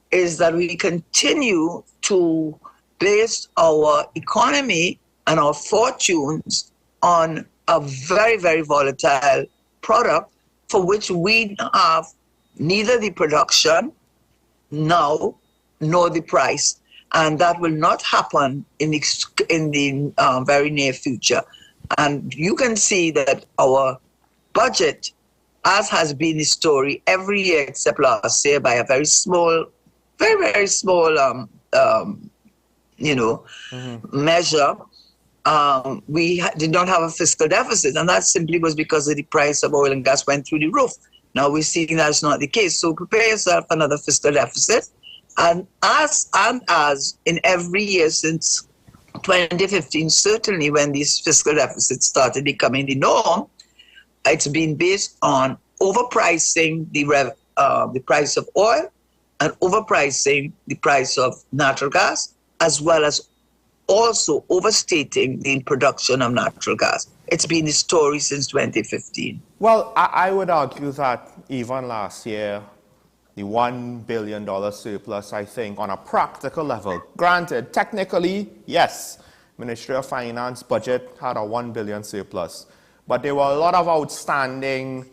is that we continue to base our economy and our fortunes on a very, very volatile product for which we have neither the production now nor the price. And that will not happen in the very near future. And you can see that our budget, as has been the story every year except last year, by a very small, very, very small, measure, we did not have a fiscal deficit. And that simply was because of the price of oil and gas went through the roof. Now we're seeing that's not the case. So prepare yourself for another fiscal deficit. And as in every year since 2015, certainly when these fiscal deficits started becoming the norm, it's been based on overpricing the price of oil and overpricing the price of natural gas, as well as also overstating the production of natural gas. It's been the story since 2015. Well, I would argue that even last year, the $1 billion surplus, I think, on a practical level, granted, technically, yes, Ministry of Finance budget had a $1 billion surplus, but there were a lot of outstanding,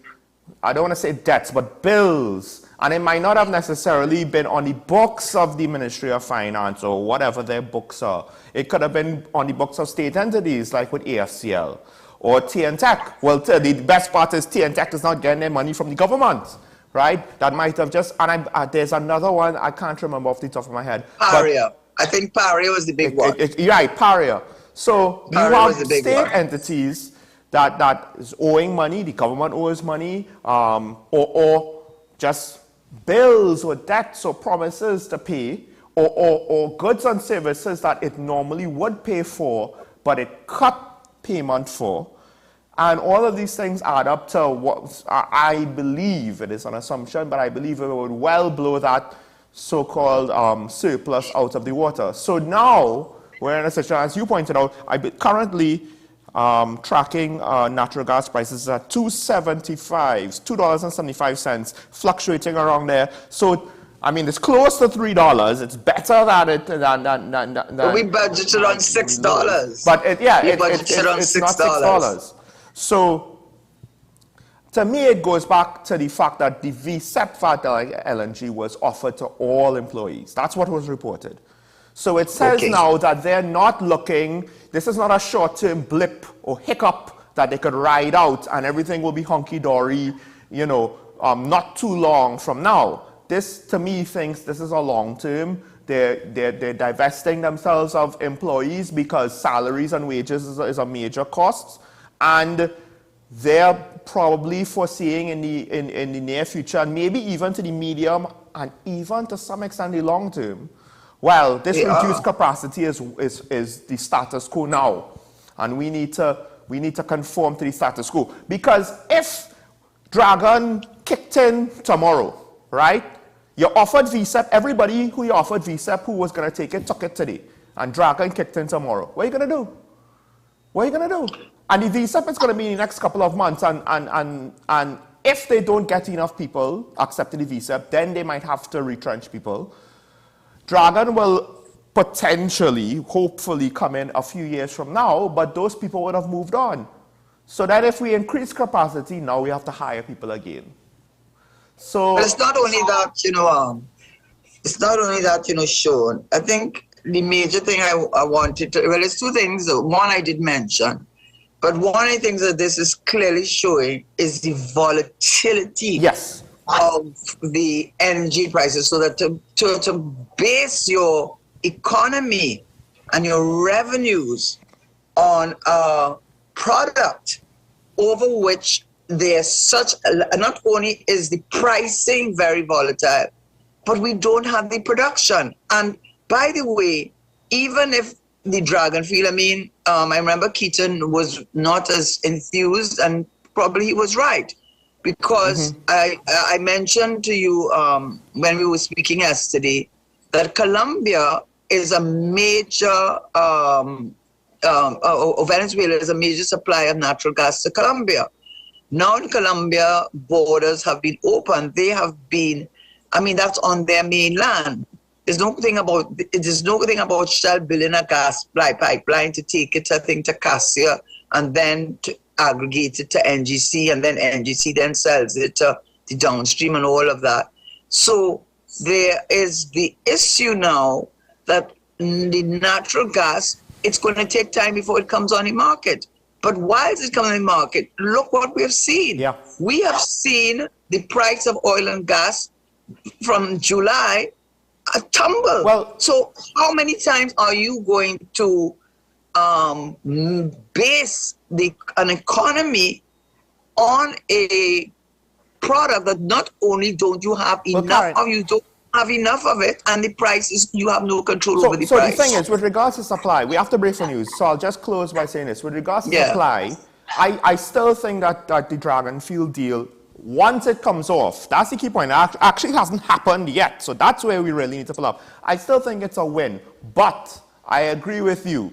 I don't want to say debts, but bills, and it might not have necessarily been on the books of the Ministry of Finance or whatever their books are. It could have been on the books of state entities like with AFCL or TNTech. Well, the best part is TNTech is not getting their money from the government. Right? That might have just, and there's another one, I can't remember off the top of my head. Paria. I think Paria was the big one. Right, Paria. So you have state entities that is owing money, the government owes money, or just bills or debts or promises to pay, or goods and services that it normally would pay for, but it cut payment for. And all of these things add up to what I believe, it is an assumption, but I believe it would well blow that so-called surplus out of the water. So now we're in a situation, as you pointed out, currently tracking natural gas prices at $2.75, fluctuating around there. So, I mean, it's close to $3. It's better than it than we budgeted on $6. But it's not $6. So, to me, it goes back to the fact that the VSEP LNG was offered to all employees. That's what was reported. So it says now that they're not looking, this is not a short-term blip or hiccup that they could ride out and everything will be hunky-dory, not too long from now. This, to me, thinks this is a long-term. They're divesting themselves of employees because salaries and wages is a major cost. And they're probably foreseeing in the near future, and maybe even to the medium, and even to some extent the long term, well, this reduced capacity is the status quo now, and we need to conform to the status quo. Because if Dragon kicked in tomorrow, right? You offered VSEP, everybody who you offered VSEP who was going to take it took it today, and Dragon kicked in tomorrow. What are you going to do? What are you going to do? And the VSEP is going to be in the next couple of months, and if they don't get enough people accepting the VSEP, then they might have to retrench people. Dragon will potentially, hopefully, come in a few years from now, but those people would have moved on. So that if we increase capacity, now we have to hire people again. So but it's not only that, it's not only that, Sean. I think the major thing I wanted to, well, it's two things. One I did mention. But one of the things that this is clearly showing is the volatility of the energy prices. So that to base your economy and your revenues on a product over which there's such, not only is the pricing very volatile, but we don't have the production. And by the way, even if the Dragon field, I remember Keaton was not as enthused, and probably he was right, because I mentioned to you when we were speaking yesterday that Colombia is a major, Venezuela is a major supplier of natural gas to Colombia. Now in Colombia, borders have been opened. They have been, that's on their mainland. There's no thing about Shell building a gas pipeline to take it, I think, to Cassia and then to aggregate it to NGC, and then NGC then sells it to the downstream and all of that. So there is the issue now that the natural gas, it's going to take time before it comes on the market. But while it's coming on the market, look what we have seen. Yeah. We have seen the price of oil and gas from July tumble. Well, so how many times are you going to base an economy on a product that not only don't you have enough of, you don't have enough of it, and the price is, you have no control over the price. So the thing is, with regards to supply, we have to break for news. So I'll just close by saying this. With regards to supply, I still think that the Dragonfield deal, once it comes off, that's the key point. It actually hasn't happened yet. So that's where we really need to pull up. I still think it's a win. But I agree with you.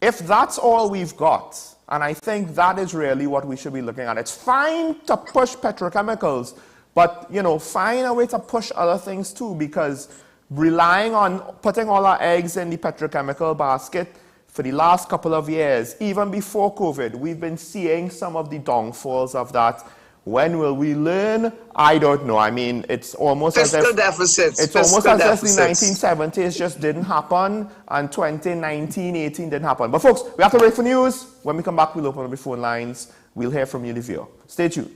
If that's all we've got, and I think that is really what we should be looking at. It's fine to push petrochemicals, but, you know, find a way to push other things too, because relying on putting all our eggs in the petrochemical basket for the last couple of years, even before COVID, we've been seeing some of the downfalls of that. When will we learn? I don't know. I mean, it's almost as if it's almost as if the 1970s just didn't happen and 2019, 18 didn't happen. But folks, we have to wait for news. When we come back, we'll open up the phone lines. We'll hear from you, the viewer. Stay tuned.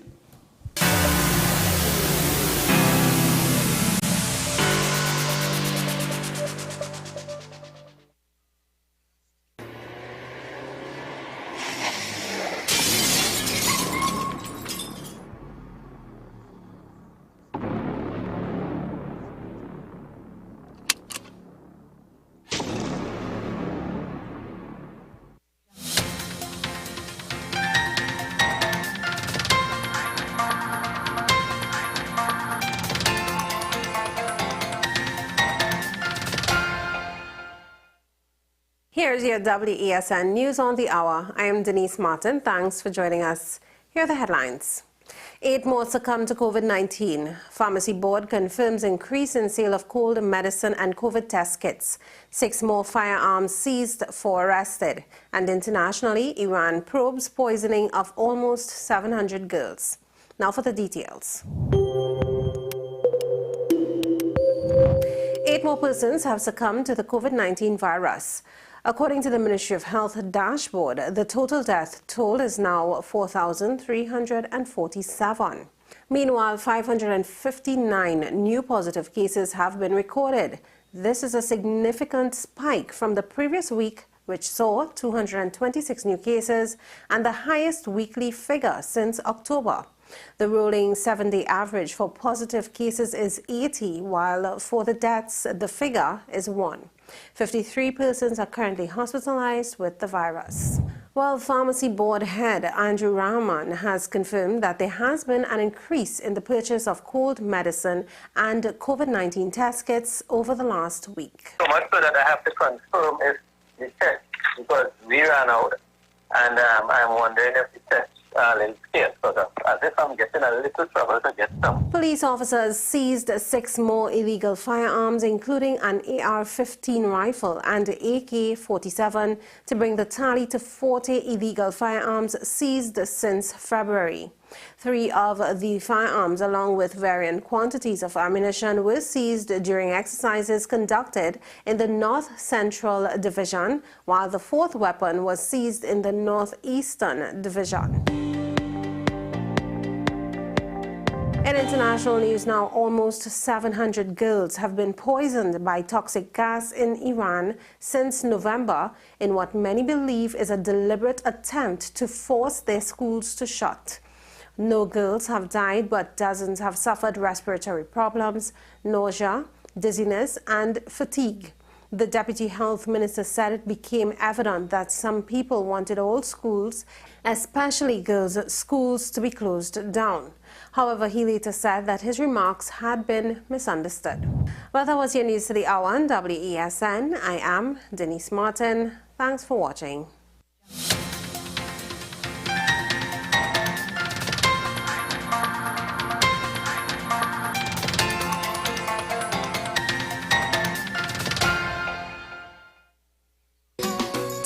Here's your WESN News on the Hour. I am Denise Martin. Thanks for joining us. Here are the headlines. 8 more succumb to COVID-19. Pharmacy Board confirms increase in sale of cold medicine and COVID test kits. 6 more firearms seized, 4 arrested. And internationally, Iran probes poisoning of almost 700 girls. Now for the details. 8 more persons have succumbed to the COVID-19 virus. According to the Ministry of Health dashboard, the total death toll is now 4,347. Meanwhile, 559 new positive cases have been recorded. This is a significant spike from the previous week, which saw 226 new cases and the highest weekly figure since October. The rolling 7-day average for positive cases is 80, while for the deaths, the figure is 1. 53 persons are currently hospitalized with the virus. Well, Pharmacy Board head Andrew Rahman has confirmed that there has been an increase in the purchase of cold medicine and COVID-19 test kits over the last week. So much so that I have to confirm if the test, because we ran out, and I'm wondering if the test a little scarce, as if I'm getting a little trouble to get some. Police officers seized 6 more illegal firearms, including an AR-15 rifle and AK-47, to bring the tally to 40 illegal firearms seized since February. 3 of the firearms, along with varying quantities of ammunition, were seized during exercises conducted in the North Central Division, while the 4th weapon was seized in the Northeastern Division. In international news now, almost 700 girls have been poisoned by toxic gas in Iran since November in what many believe is a deliberate attempt to force their schools to shut. No girls have died, but dozens have suffered respiratory problems, nausea, dizziness, and fatigue. The Deputy Health Minister said it became evident that some people wanted all schools, especially girls' schools, to be closed down. However, he later said that his remarks had been misunderstood. Well, that was your news to the hour on WESN. I am Denise Martin. Thanks for watching.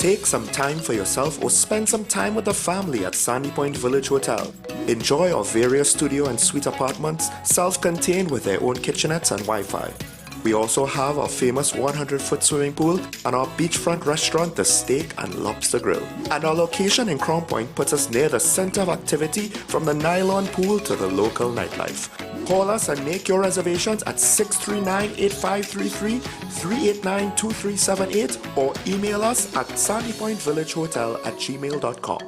Take some time for yourself or spend some time with the family at Sandy Point Village Hotel. Enjoy our various studio and suite apartments, self-contained with their own kitchenettes and Wi-Fi. We also have our famous 100-foot swimming pool and our beachfront restaurant, the Steak and Lobster Grill. And our location in Crown Point puts us near the center of activity from the nylon pool to the local nightlife. Call us and make your reservations at 639-8533, 389-2378 or email us at sandypointvillagehotel@gmail.com.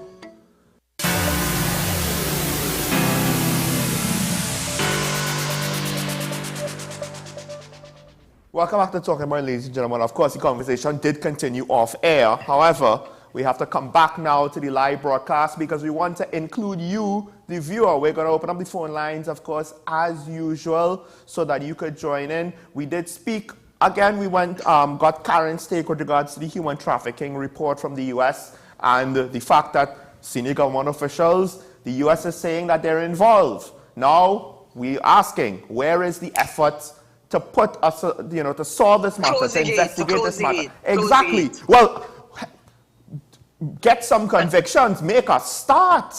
Welcome back to Talking About, ladies and gentlemen. Of course, the conversation did continue off air. However, we have to come back now to the live broadcast because we want to include you, the viewer. We're going to open up the phone lines, of course, as usual, so that you could join in. We did speak. Again, we got Karen's take with regards to the human trafficking report from the U.S. and the fact that senior government officials, the U.S. is saying that they're involved. Now, we're asking, where is the effort to put us, to solve this matter, to investigate this matter? Exactly. Well, get some convictions. Make us start.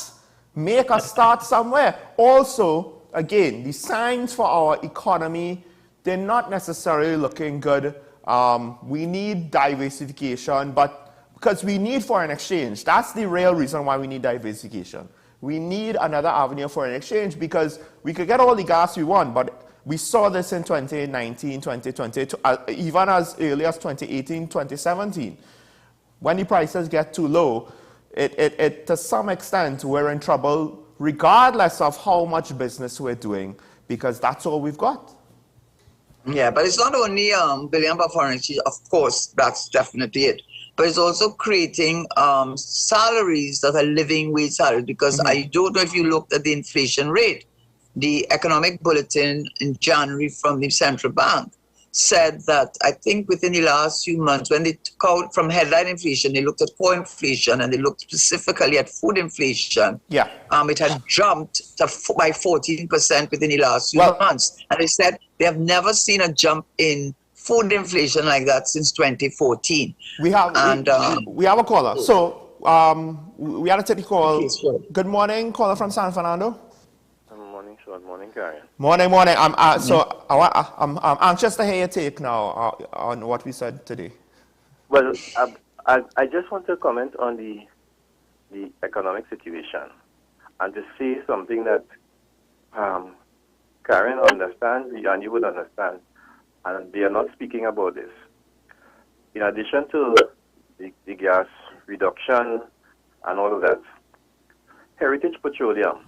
Make us start somewhere. Also, again, the signs for our economy, they're not necessarily looking good. We need diversification, but because we need foreign exchange. That's the real reason why we need diversification. We need another avenue of foreign exchange because we could get all the gas we want, but we saw this in 2019, 2020, even as early as 2018, 2017. When the prices get too low, it to some extent, we're in trouble regardless of how much business we're doing, because that's all we've got. Yeah, but it's not only billion for foreign exchange, of course, that's definitely it. But it's also creating salaries that are living wage salaries, because I don't know if you looked at the inflation rate. The economic bulletin in January from the central bank said that I think within the last few months, when they took out from headline inflation, they looked at core inflation and they looked specifically at food inflation. Yeah. It had jumped by 14% within the last few months. And they said they have never seen a jump in food inflation like that since 2014. We have a caller. So we had to take the call. Okay, sure. Good morning, caller from San Fernando. Good morning, Karen. Morning. I'm anxious to hear your take now on what we said today. Well, I just want to comment on the economic situation and to say something that Karen understands and you would understand, and they are not speaking about this. In addition to the gas reduction and all of that, Heritage Petroleum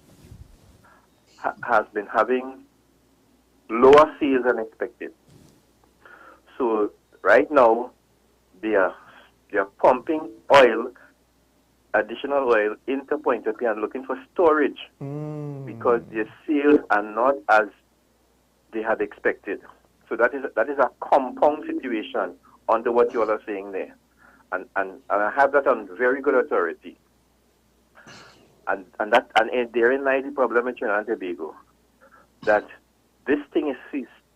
has been having lower sales than expected. So right now they are pumping oil, additional oil into Pointe-a-Pitre and looking for storage because their sales are not as they had expected. So that is a compound situation under what you all are saying there. And I have that on very good authority. And therein lies the problem in Trinidad and Tobago, that this thing is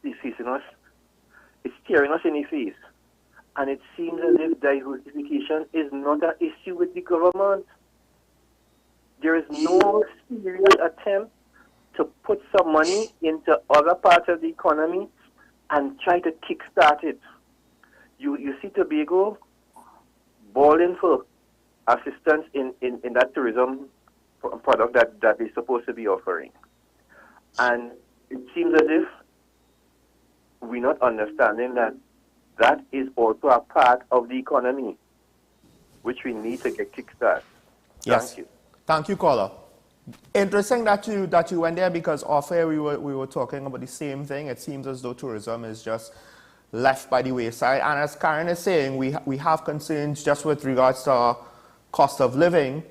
facing us, it's staring us in the face. And it seems as if diversification is not an issue with the government. There is no serious attempt to put some money into other parts of the economy and try to kickstart it. You see Tobago bawling for assistance in that tourism product that is supposed to be offering. And it seems as if we're not understanding that is also a part of the economy, which we need to get kickstarted. Yes. Thank you. Thank you, caller. Interesting that you went there, because off air we were talking about the same thing. It seems as though tourism is just left by the wayside. And as Karen is saying, we have concerns just with regards to our cost of living.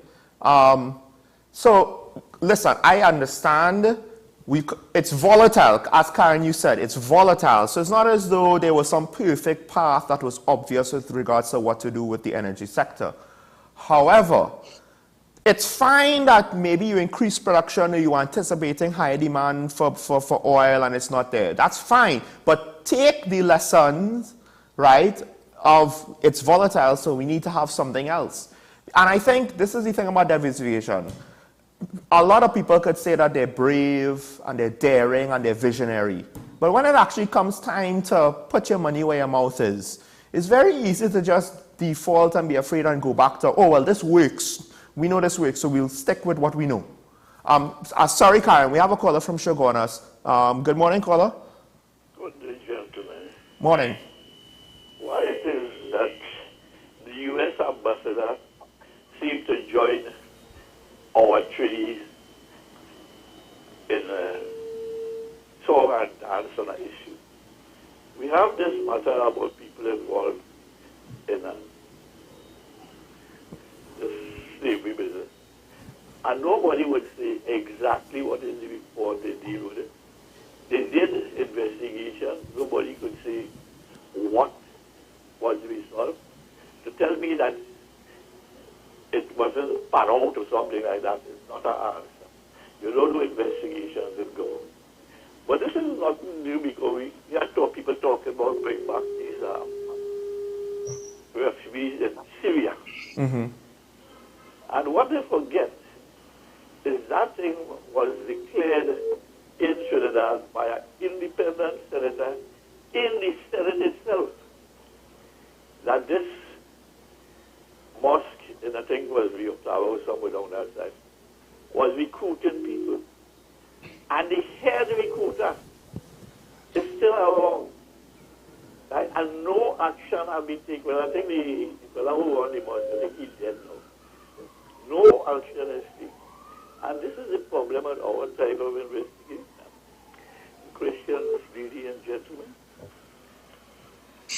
So, listen, I understand it's volatile. As Karen, you said, it's volatile. So it's not as though there was some perfect path that was obvious with regards to what to do with the energy sector. However, it's fine that maybe you increase production or you're anticipating higher demand for oil and it's not there. That's fine. But take the lessons, right, of it's volatile, so we need to have something else. And I think this is the thing about diversification. A lot of people could say that they're brave and they're daring and they're visionary. But when it actually comes time to put your money where your mouth is, it's very easy to just default and be afraid and go back to, oh, well, this works. We know this works, so we'll stick with what we know. Sorry, Karen, we have a caller from Shogunas. Good morning, caller. Good day, gentlemen. Morning. Why it is that the U.S. ambassador seemed to join our treaties in song and dance on an issue. We have this matter about people involved in the slavery business. And nobody would say exactly what is the report they deal with it. They did investigation. Nobody could say what was the result. To tell me that it wasn't paramount or something like that is not an answer. You don't do investigations in government. But this is nothing new because we had people talking about bring back these refugees in Syria. Mm-hmm. And what they forget is that thing was declared in Trinidad by an independent senator in the Senate itself. That this mosque, and I think was Rio Tower or somewhere down that side, was recruiting people. And the head recruiter is still around. Right? And no action has been taken. Well, I think the fellow who won the mosque, I think he's dead now. No action is taken. And this is the problem at our type of investigation. Christians, ladies and gentlemen.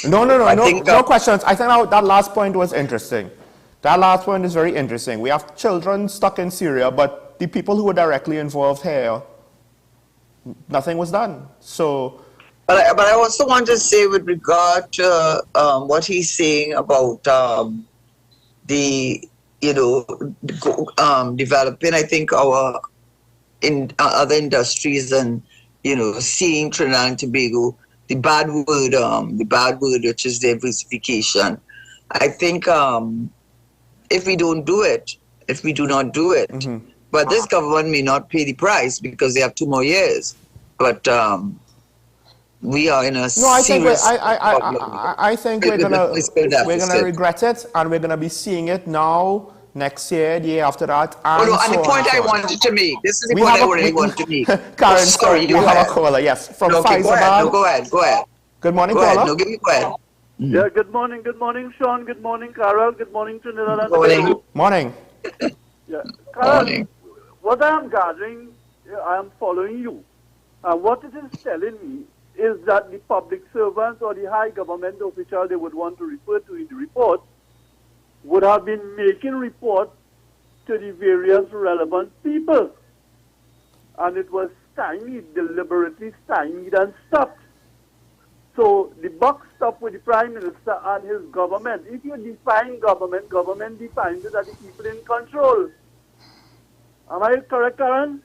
No questions. I think that last point was interesting. That last point is very interesting. We have children stuck in Syria, but the people who were directly involved here, nothing was done. So, but I also want to say with regard to what he's saying about developing, I think, our other industries and, seeing Trinidad and Tobago, the bad word, which is diversification. I think if we do not do it, mm-hmm. But this government may not pay the price because they have 2 more years. But we are in a serious problem. I think we're gonna regret it, and we're gonna be seeing it now, next year, the year after that. And and the point I wanted to make. This is the point I really want to make. Karen, sorry, you have a caller. Yes, from Faisal. Go ahead. Good morning, caller. No, give me go ahead. Mm-hmm. Yeah, good morning, Sean. Good morning, Carol. Good morning, Trinidad and Tobago. Morning. Yeah, Carol, what I am gathering, I am following you. And what it is telling me is that the public servants or the high government official they would want to refer to in the report would have been making reports to the various relevant people. And it was stymied, deliberately stymied and stopped. So the buck stopped with the Prime Minister and his government. If you define government, government defines it as the people in control. Am I correct, Karen?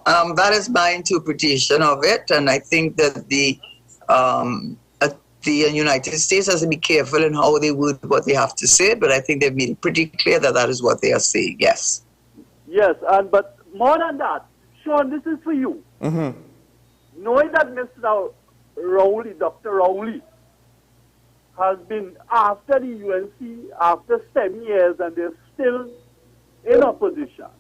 That is my interpretation of it, and I think that the United States has to be careful in how they word what they have to say, but I think they've made it pretty clear that that is what they are saying, yes. Yes, but more than that, Sean, this is for you. Mm-hmm. Knowing that Mr. Rowley, Dr. Rowley, has been after the UNC after 7 years and they're still in opposition.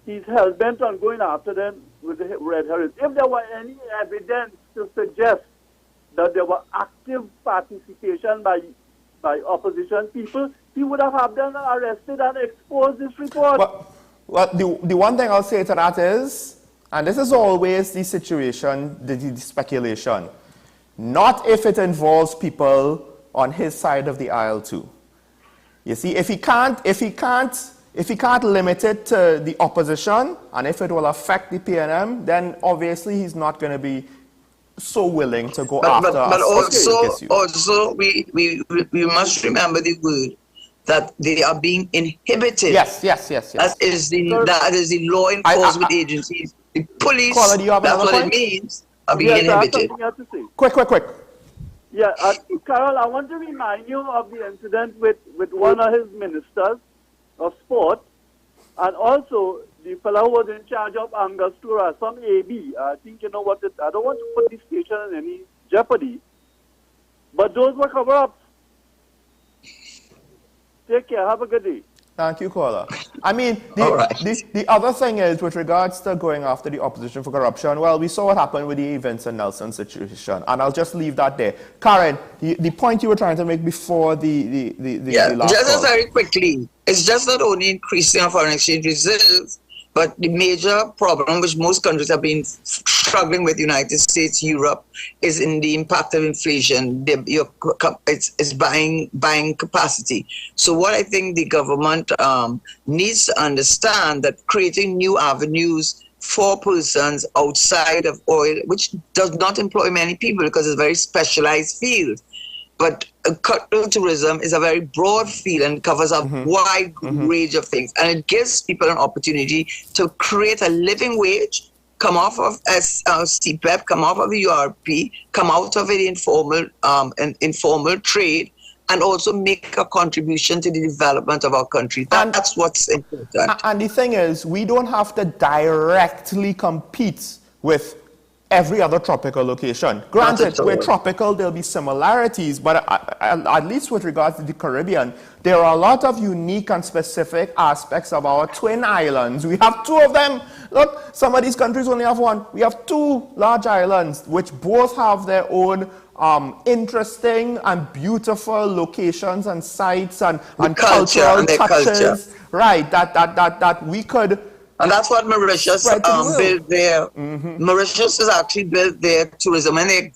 He's hell-bent on going after them with the red herring. If there were any evidence to suggest that there were active participation by opposition people, he would have had them arrested and exposed this report. Well, the one thing I'll say to that is, and this is always the situation, the speculation, not if it involves people on his side of the aisle too. You see, if he can't limit it to the opposition, and if it will affect the PNM, then obviously he's not going to be so willing to go after us. But also, we must remember the word that they are being inhibited. Yes. That is the law enforcement agencies, the police. Caller, do you have that's what point? It means. Are being inhibited. Quick. Yeah, Carol, I want to remind you of the incident with one of his ministers of sport, and also the fellow who was in charge of Angostura, some AB. I think you know what it, I don't want to put this station in any jeopardy, but those were cover-ups. Take care. Have a good day. Thank you, caller. I mean, the other thing is, with regards to going after the opposition for corruption, well, we saw what happened with the Vincent Nelson situation, and I'll just leave that there. Karen, the point you were trying to make before the last just call. very quickly, it's just not only increasing our foreign exchange reserves, but the major problem which most countries have been struggling with, United States, Europe, is in the impact of inflation. It's buying capacity. So what I think the government needs to understand, that creating new avenues for persons outside of oil, which does not employ many people because it's a very specialized field. But cultural tourism is a very broad field and covers a wide range of things. And it gives people an opportunity to create a living wage, come off of CPEP, come off of the URP, come out of the informal trade, and also make a contribution to the development of our country. That's what's important. And the thing is, we don't have to directly compete with every other tropical location. Granted, we're tropical, there'll be similarities, but at least with regards to the Caribbean, there are a lot of unique and specific aspects of our twin islands. We have two of them. Look, some of these countries only have one. We have two large islands, which both have their own interesting and beautiful locations and sites and cultural touches. Right, that we could. And that's what Mauritius built there. Mauritius has actually built their tourism. When they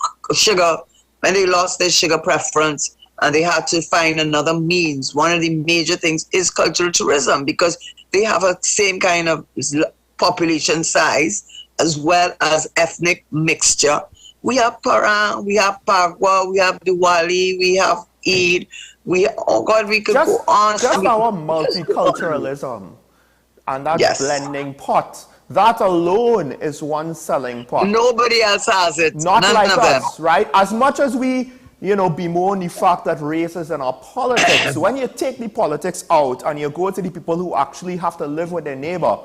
lost their sugar preference and they had to find another means, one of the major things is cultural tourism, because they have a same kind of population size as well as ethnic mixture. We have Parang, we have Pagua, we have Diwali, we have Eid. We could go on. Just our multiculturalism. And that blending pot, that alone is one selling pot. Nobody else has it. Not None like of us, them. right? As much as we, bemoan the fact that race is in our politics, when you take the politics out and you go to the people who actually have to live with their neighbor,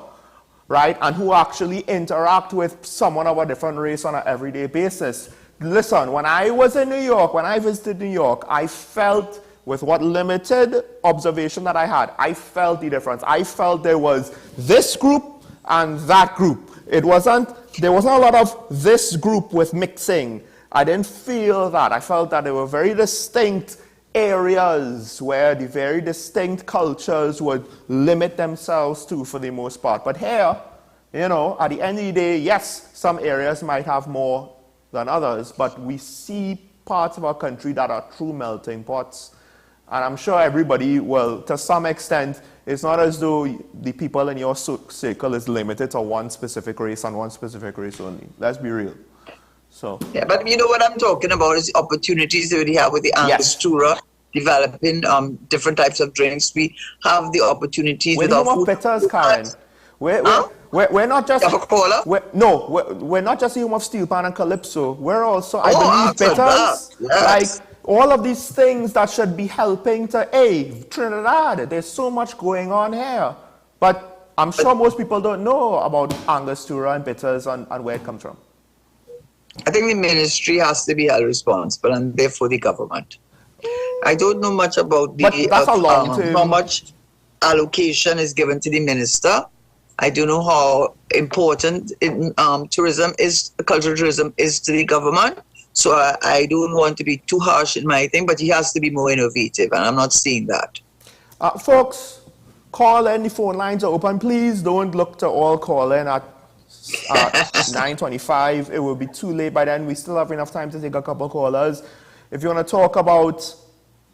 right, and who actually interact with someone of a different race on an everyday basis. Listen, when I was in New York, when I visited New York, I felt, with what limited observation that I had, I felt the difference. I felt there was this group and that group. There wasn't a lot of this group with mixing. I didn't feel that. I felt that there were very distinct areas where the very distinct cultures would limit themselves to, for the most part. But here, at the end of the day, yes, some areas might have more than others, but we see parts of our country that are true melting pots. And I'm sure everybody will, to some extent, it's not as though the people in your circle is limited to one specific race and one specific race only. Let's be real. So. Yeah, but you know what I'm talking about is the opportunities that we have with the Angostura, developing different types of drinks. We have the opportunities with our food. Bitters, Karen. We're not just we're not just the home of Steel Pan and Calypso. We're also, I believe, bitters. Yes. Like all of these things that should be helping to Trinidad. There's so much going on here, but I'm sure most people don't know about Angostura and bitters and where it comes from. I think the ministry has to be held responsible, and therefore the government. I don't know much about how much allocation is given to the minister. I don't know how important cultural tourism is to the government. So I don't want to be too harsh in my thing, but he has to be more innovative, and I'm not seeing that. Folks, call in. The phone lines are open. Please don't look to all call in at 9:25. It will be too late by then. We still have enough time to take a couple callers. If you want to talk about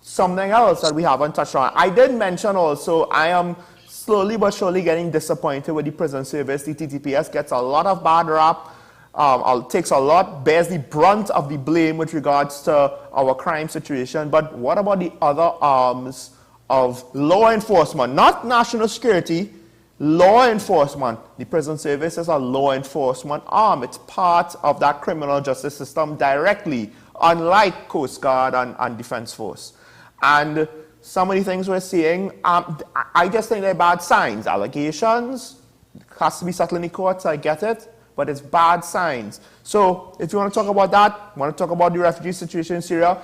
something else that we haven't touched on. I did mention also, I am slowly but surely getting disappointed with the prison service. The TTPS gets a lot of bad rap. Bears the brunt of the blame with regards to our crime situation. But what about the other arms of law enforcement? Not national security, law enforcement. The prison service is a law enforcement arm. It's part of that criminal justice system directly unlike Coast Guard and Defense Force. And some of the things we're seeing, I just think they're bad signs. Allegations, has to be settled in the courts, I get it, but it's bad signs. So if you want to talk about that, want to talk about the refugee situation in Syria,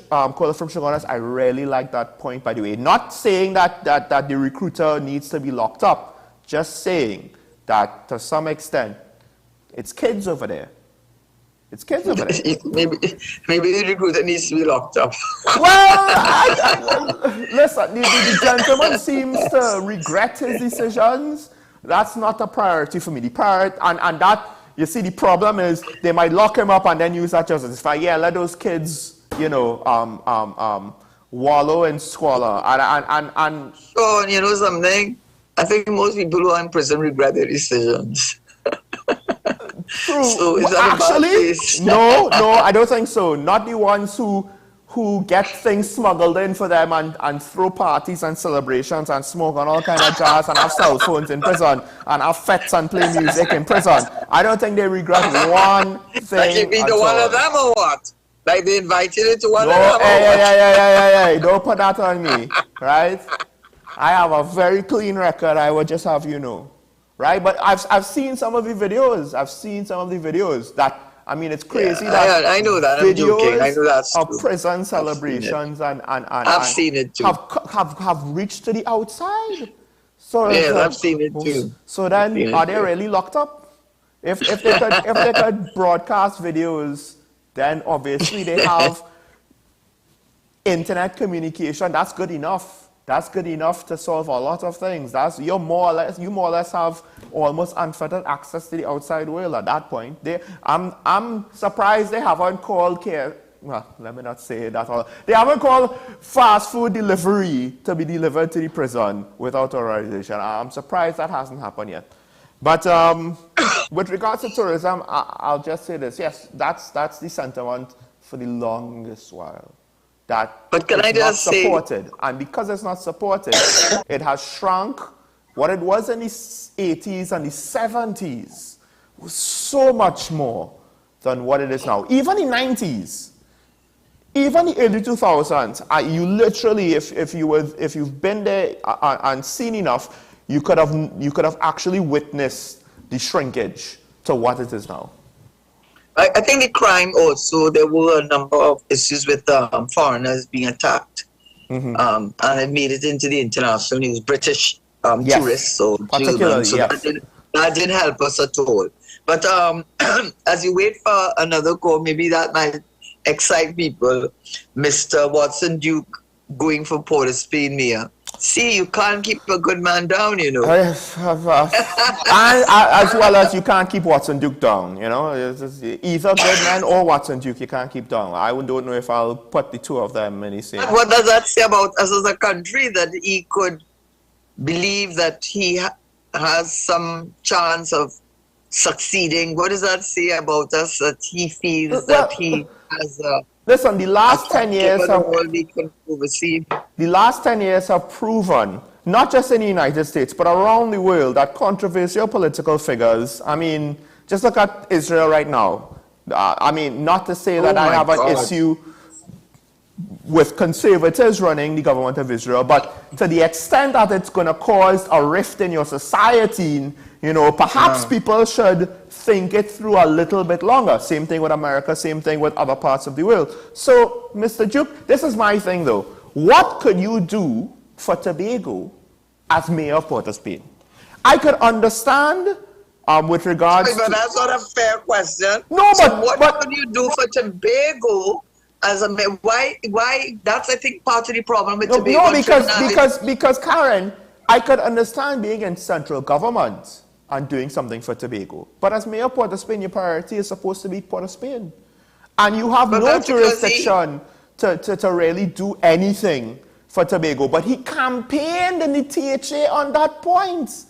caller from Shogunas, I really like that point, by the way. Not saying that the recruiter needs to be locked up, just saying that to some extent, it's kids over there. It's kids over there. Maybe the recruiter needs to be locked up. Well, listen, the gentleman seems to regret his decisions. That's not a priority for me. The priority, and that, you see, the problem is they might lock him up and then use that just as if, yeah, let those kids, you know, wallow in squalor. And oh, and you know something? I think most people who are in prison regret their decisions. True. So is that actually, no, I don't think so. Not the ones who get things smuggled in for them and throw parties and celebrations and smoke on all kind of jars and have cell phones in prison and have fetes and play music in prison. I don't think they regret one thing. Like you be the one of them or what? Like they invited you to one of them? Hey, don't put that on me, right? I have a very clean record, I would just have you know. Right, but I've seen some of the videos. That, I mean, it's crazy that I know that. Videos I'm joking. I know that's of true. prison celebrations I've seen it too. Have reached to the outside. So yes, I've seen it too. So then, are they really locked up? If they could broadcast videos, then obviously they have internet communication. That's good enough. That's good enough to solve a lot of things. You more or less have almost unfettered access to the outside world at that point. I'm surprised they haven't called well, let me not say that. They haven't called fast food delivery to be delivered to the prison without authorization. I'm surprised that hasn't happened yet. But with regards to tourism, I'll just say this. Yes, that's the sentiment for the longest while. But can I just say, supported, and because it's not supported, it has shrunk. What it was in the 80s and the 70s was so much more than what it is now. Even the 90s, even the early 2000s, you literally, if you've been there and seen enough, you could have actually witnessed the shrinkage to what it is now. I think the crime also, there were a number of issues with foreigners being attacked. Mm-hmm. And it made it into the international news, British tourists, so German, so that didn't help us at all. But as you wait for another call, maybe that might excite people. Mr. Watson Duke going for Port of Spain mayor. See, you can't keep a good man down, you know. And as well as you can't keep Watson Duke down, you know. Either good man or Watson Duke you can't keep down. I don't know if I'll put the two of them in the same. What does that say about us as a country, that he could believe that he has some chance of succeeding? What does that say about us, that he feels that he has a... Listen, the last 10 years have proven, not just in the United States, but around the world, that controversial political figures, I mean, just look at Israel right now. I mean, not to say that I have an issue with conservatives running the government of Israel, but to the extent that it's going to cause a rift in your society, you know, perhaps people should think it through a little bit longer. Same thing with America, same thing with other parts of the world. So, Mr. Duke, this is my thing though. What could you do for Tobago as mayor of Port of Spain? I could understand with regards but that's not a fair question. No, so what could you do for Tobago as a mayor? Why? That's, I think, part of the problem with Tobago. No, because Karen, I could understand being in central government and doing something for Tobago. But as mayor of Port of Spain, your priority is supposed to be Port of Spain. And you have no jurisdiction to really do anything for Tobago. But he campaigned in the THA on that point.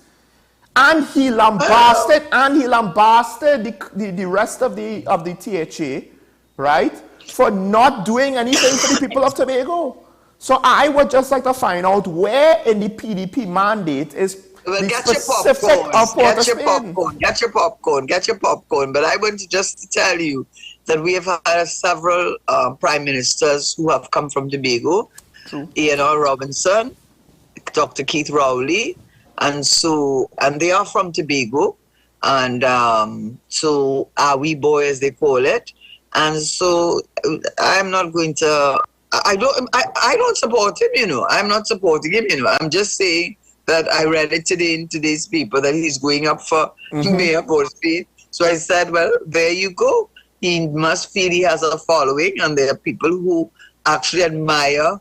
And he lambasted, the rest of the THA, right, for not doing anything for the people of Tobago. So I would just like to find out where in the PDP mandate is get your popcorn. But I want to just tell you, that we have had several prime ministers who have come from Tobago. True. Ian R. Robinson, Dr. Keith Rowley, and they are from Tobago, and so we boy as they call it, and so I'm not going to. I don't support him. I'm not supporting him. I'm just saying that I read it today in today's paper that he's going up for mayor of Port of Spain. So I said, well, there you go. He must feel he has a following, and there are people who actually admire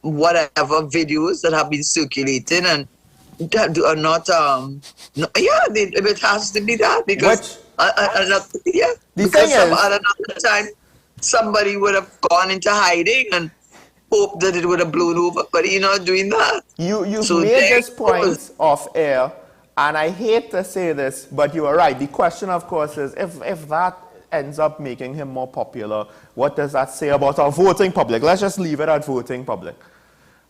whatever videos that have been circulating and that are not. It has to be that because another time somebody would have gone into hiding and hoped that it would have blown over, but you're not doing that. You've made this point off air. And I hate to say this, but you are right. The question, of course, is if that ends up making him more popular, what does that say about our voting public? Let's just leave it at voting public.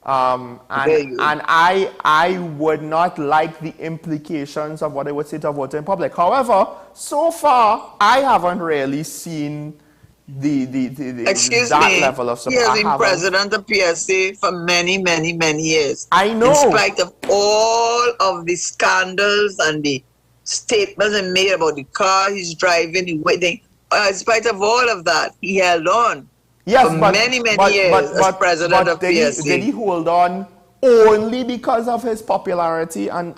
And I would not like the implications of what I would say to a voting public. However, so far, I haven't really seen that level of support. He has been president of PSA for many, many, many years. I know. In spite of all of the scandals and the statements he made about the car he's driving, in spite of all of that, he held on for many, many years as president of PSA. Did he hold on only because of his popularity and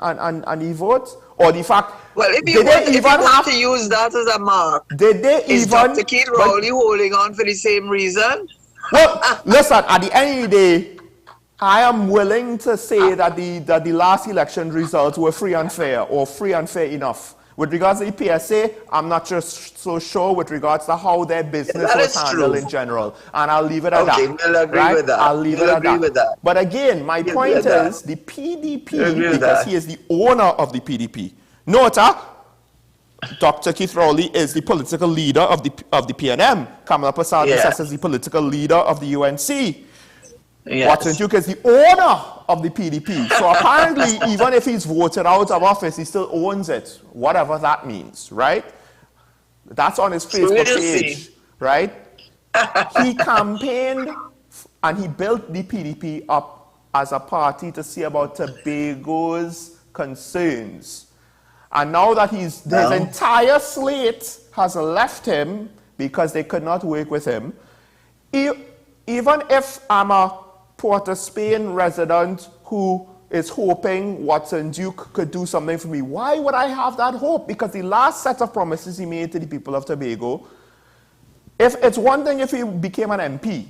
he votes? Or the fact, well, if you want to use that as a mark, is Dr. Keith Rowley holding on for the same reason? Well, listen, at the end of the day, I am willing to say that the last election results were free and fair, or free and fair enough. With regards to the PSA, I'm not just so sure with regards to how their business was handled in general. And I'll leave it at that. We'll agree with that. I'll leave it at that. But again, my point is the PDP, because he is the owner of the PDP. Nota, Dr. Keith Rowley is the political leader of the PNM. Kamala Prasad is the political leader of the UNC. Watson Duke is the owner of the PDP. So apparently, even if he's voted out of office, he still owns it, whatever that means, right? That's on his Facebook page, right? He campaigned and he built the PDP up as a party to see about Tobago's concerns. And now that his entire slate has left him because they could not work with him, even if I'm a Port of Spain resident who is hoping Watson Duke could do something for me, why would I have that hope? Because the last set of promises he made to the people of Tobago, if it's one thing if he became an MP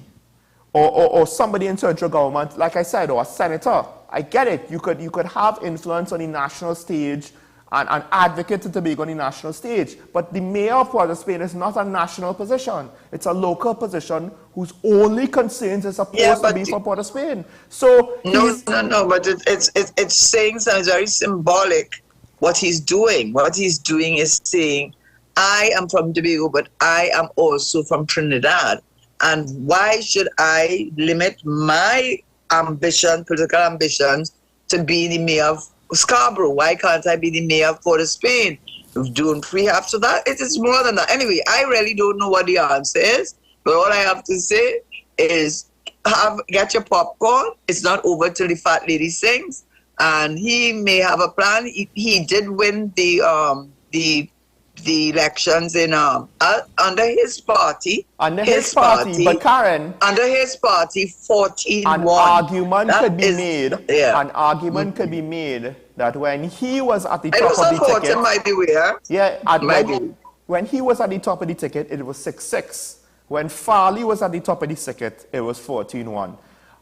or somebody in central government, like I said, or a senator, I get it. You could have influence on the national stage and advocate to Tobago on the national stage. But the mayor of Port of Spain is not a national position. It's a local position whose only concerns is supposed to be for Port of Spain. So no, but it's saying something very symbolic. What he's doing is saying, I am from Tobago, but I am also from Trinidad. And why should I limit my political ambitions, to be the mayor of Scarborough? Why can't I be the mayor of Port of Spain? Don't we have? So that it is more than that. Anyway, I really don't know what the answer is, but all I have to say is get your popcorn. It's not over till the fat lady sings, and he may have a plan. He did win the elections in under his party. Under his party, but Karen, under his party, 14-1. An argument could be made. Yeah. An argument could be made that when he was at the top of the ticket, might be weird. When he was at the top of the ticket, it was 6-6. When Farley was at the top of the ticket, it was 14-1.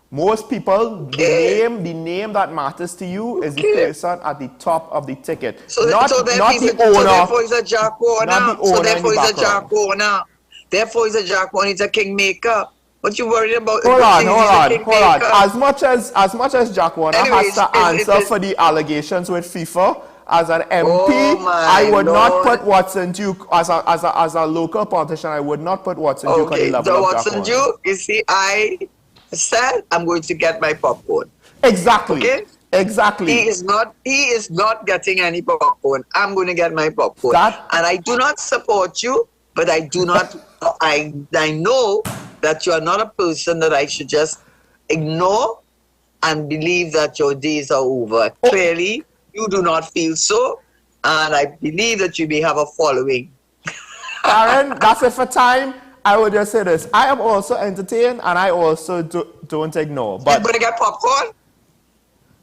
Most people, the name that matters to you is the person at the top of the ticket, not the owner. So therefore he's a Jack Warner. So therefore he's a Jack Warner. Therefore he's a Jack Warner. He's a kingmaker. What you worried about? Hold on. As much as Jack Warner has to answer for the allegations with FIFA, as an MP, I would not put Watson Duke as a local politician. I would not put Watson Duke on the level of Jack Warner. Watson Duke, you see, I said I'm going to get my popcorn. Exactly. Okay? Exactly. He is not getting any popcorn. I'm going to get my popcorn. And I do not support you, but I do not, I know that you are not a person that I should just ignore and believe that your days are over. Clearly, you do not feel so, and I believe that you may have a following. Karen, that's it for time. I would just say this. I am also entertained, and I also don't ignore. But you're going to get popcorn?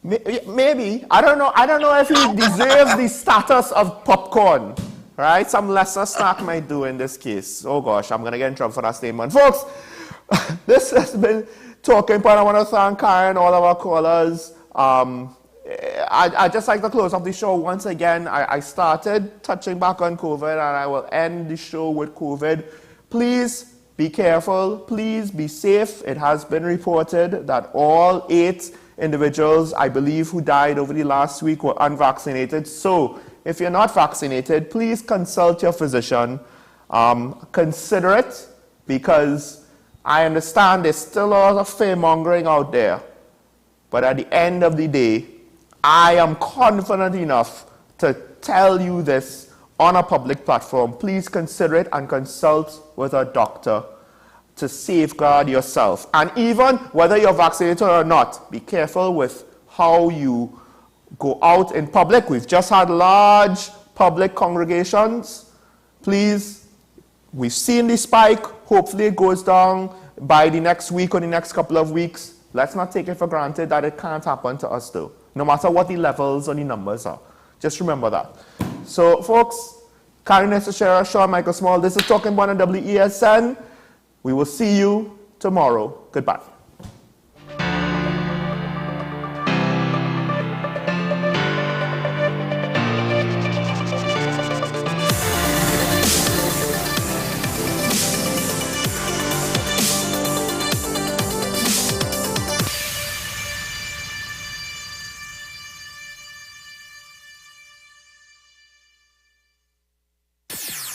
Maybe. I don't know. I don't know if he deserves the status of popcorn. Right? Some lesser snack might do in this case. Oh gosh, I'm going to get in trouble for that statement. Folks, this has been Talking Point. I want to thank Karen, all of our callers. I just like to close off the show once again. I started touching back on COVID, and I will end the show with COVID. Please be careful. Please be safe. It has been reported that all 8 individuals, I believe, who died over the last week were unvaccinated. So if you're not vaccinated, please consult your physician. Consider it, because I understand there's still a lot of fear-mongering out there. But at the end of the day, I am confident enough to tell you this on a public platform. Please consider it and consult with a doctor to safeguard yourself. And even whether you're vaccinated or not, be careful with how you go out in public. We've just had large public congregations. Please, we've seen the spike. Hopefully it goes down by the next week or the next couple of weeks. Let's not take it for granted that it can't happen to us though, no matter what the levels or the numbers are. Just remember that. So folks, Karen Nessachera, Sean Michael Small, this is Talking Point on WESN. We will see you tomorrow. Goodbye.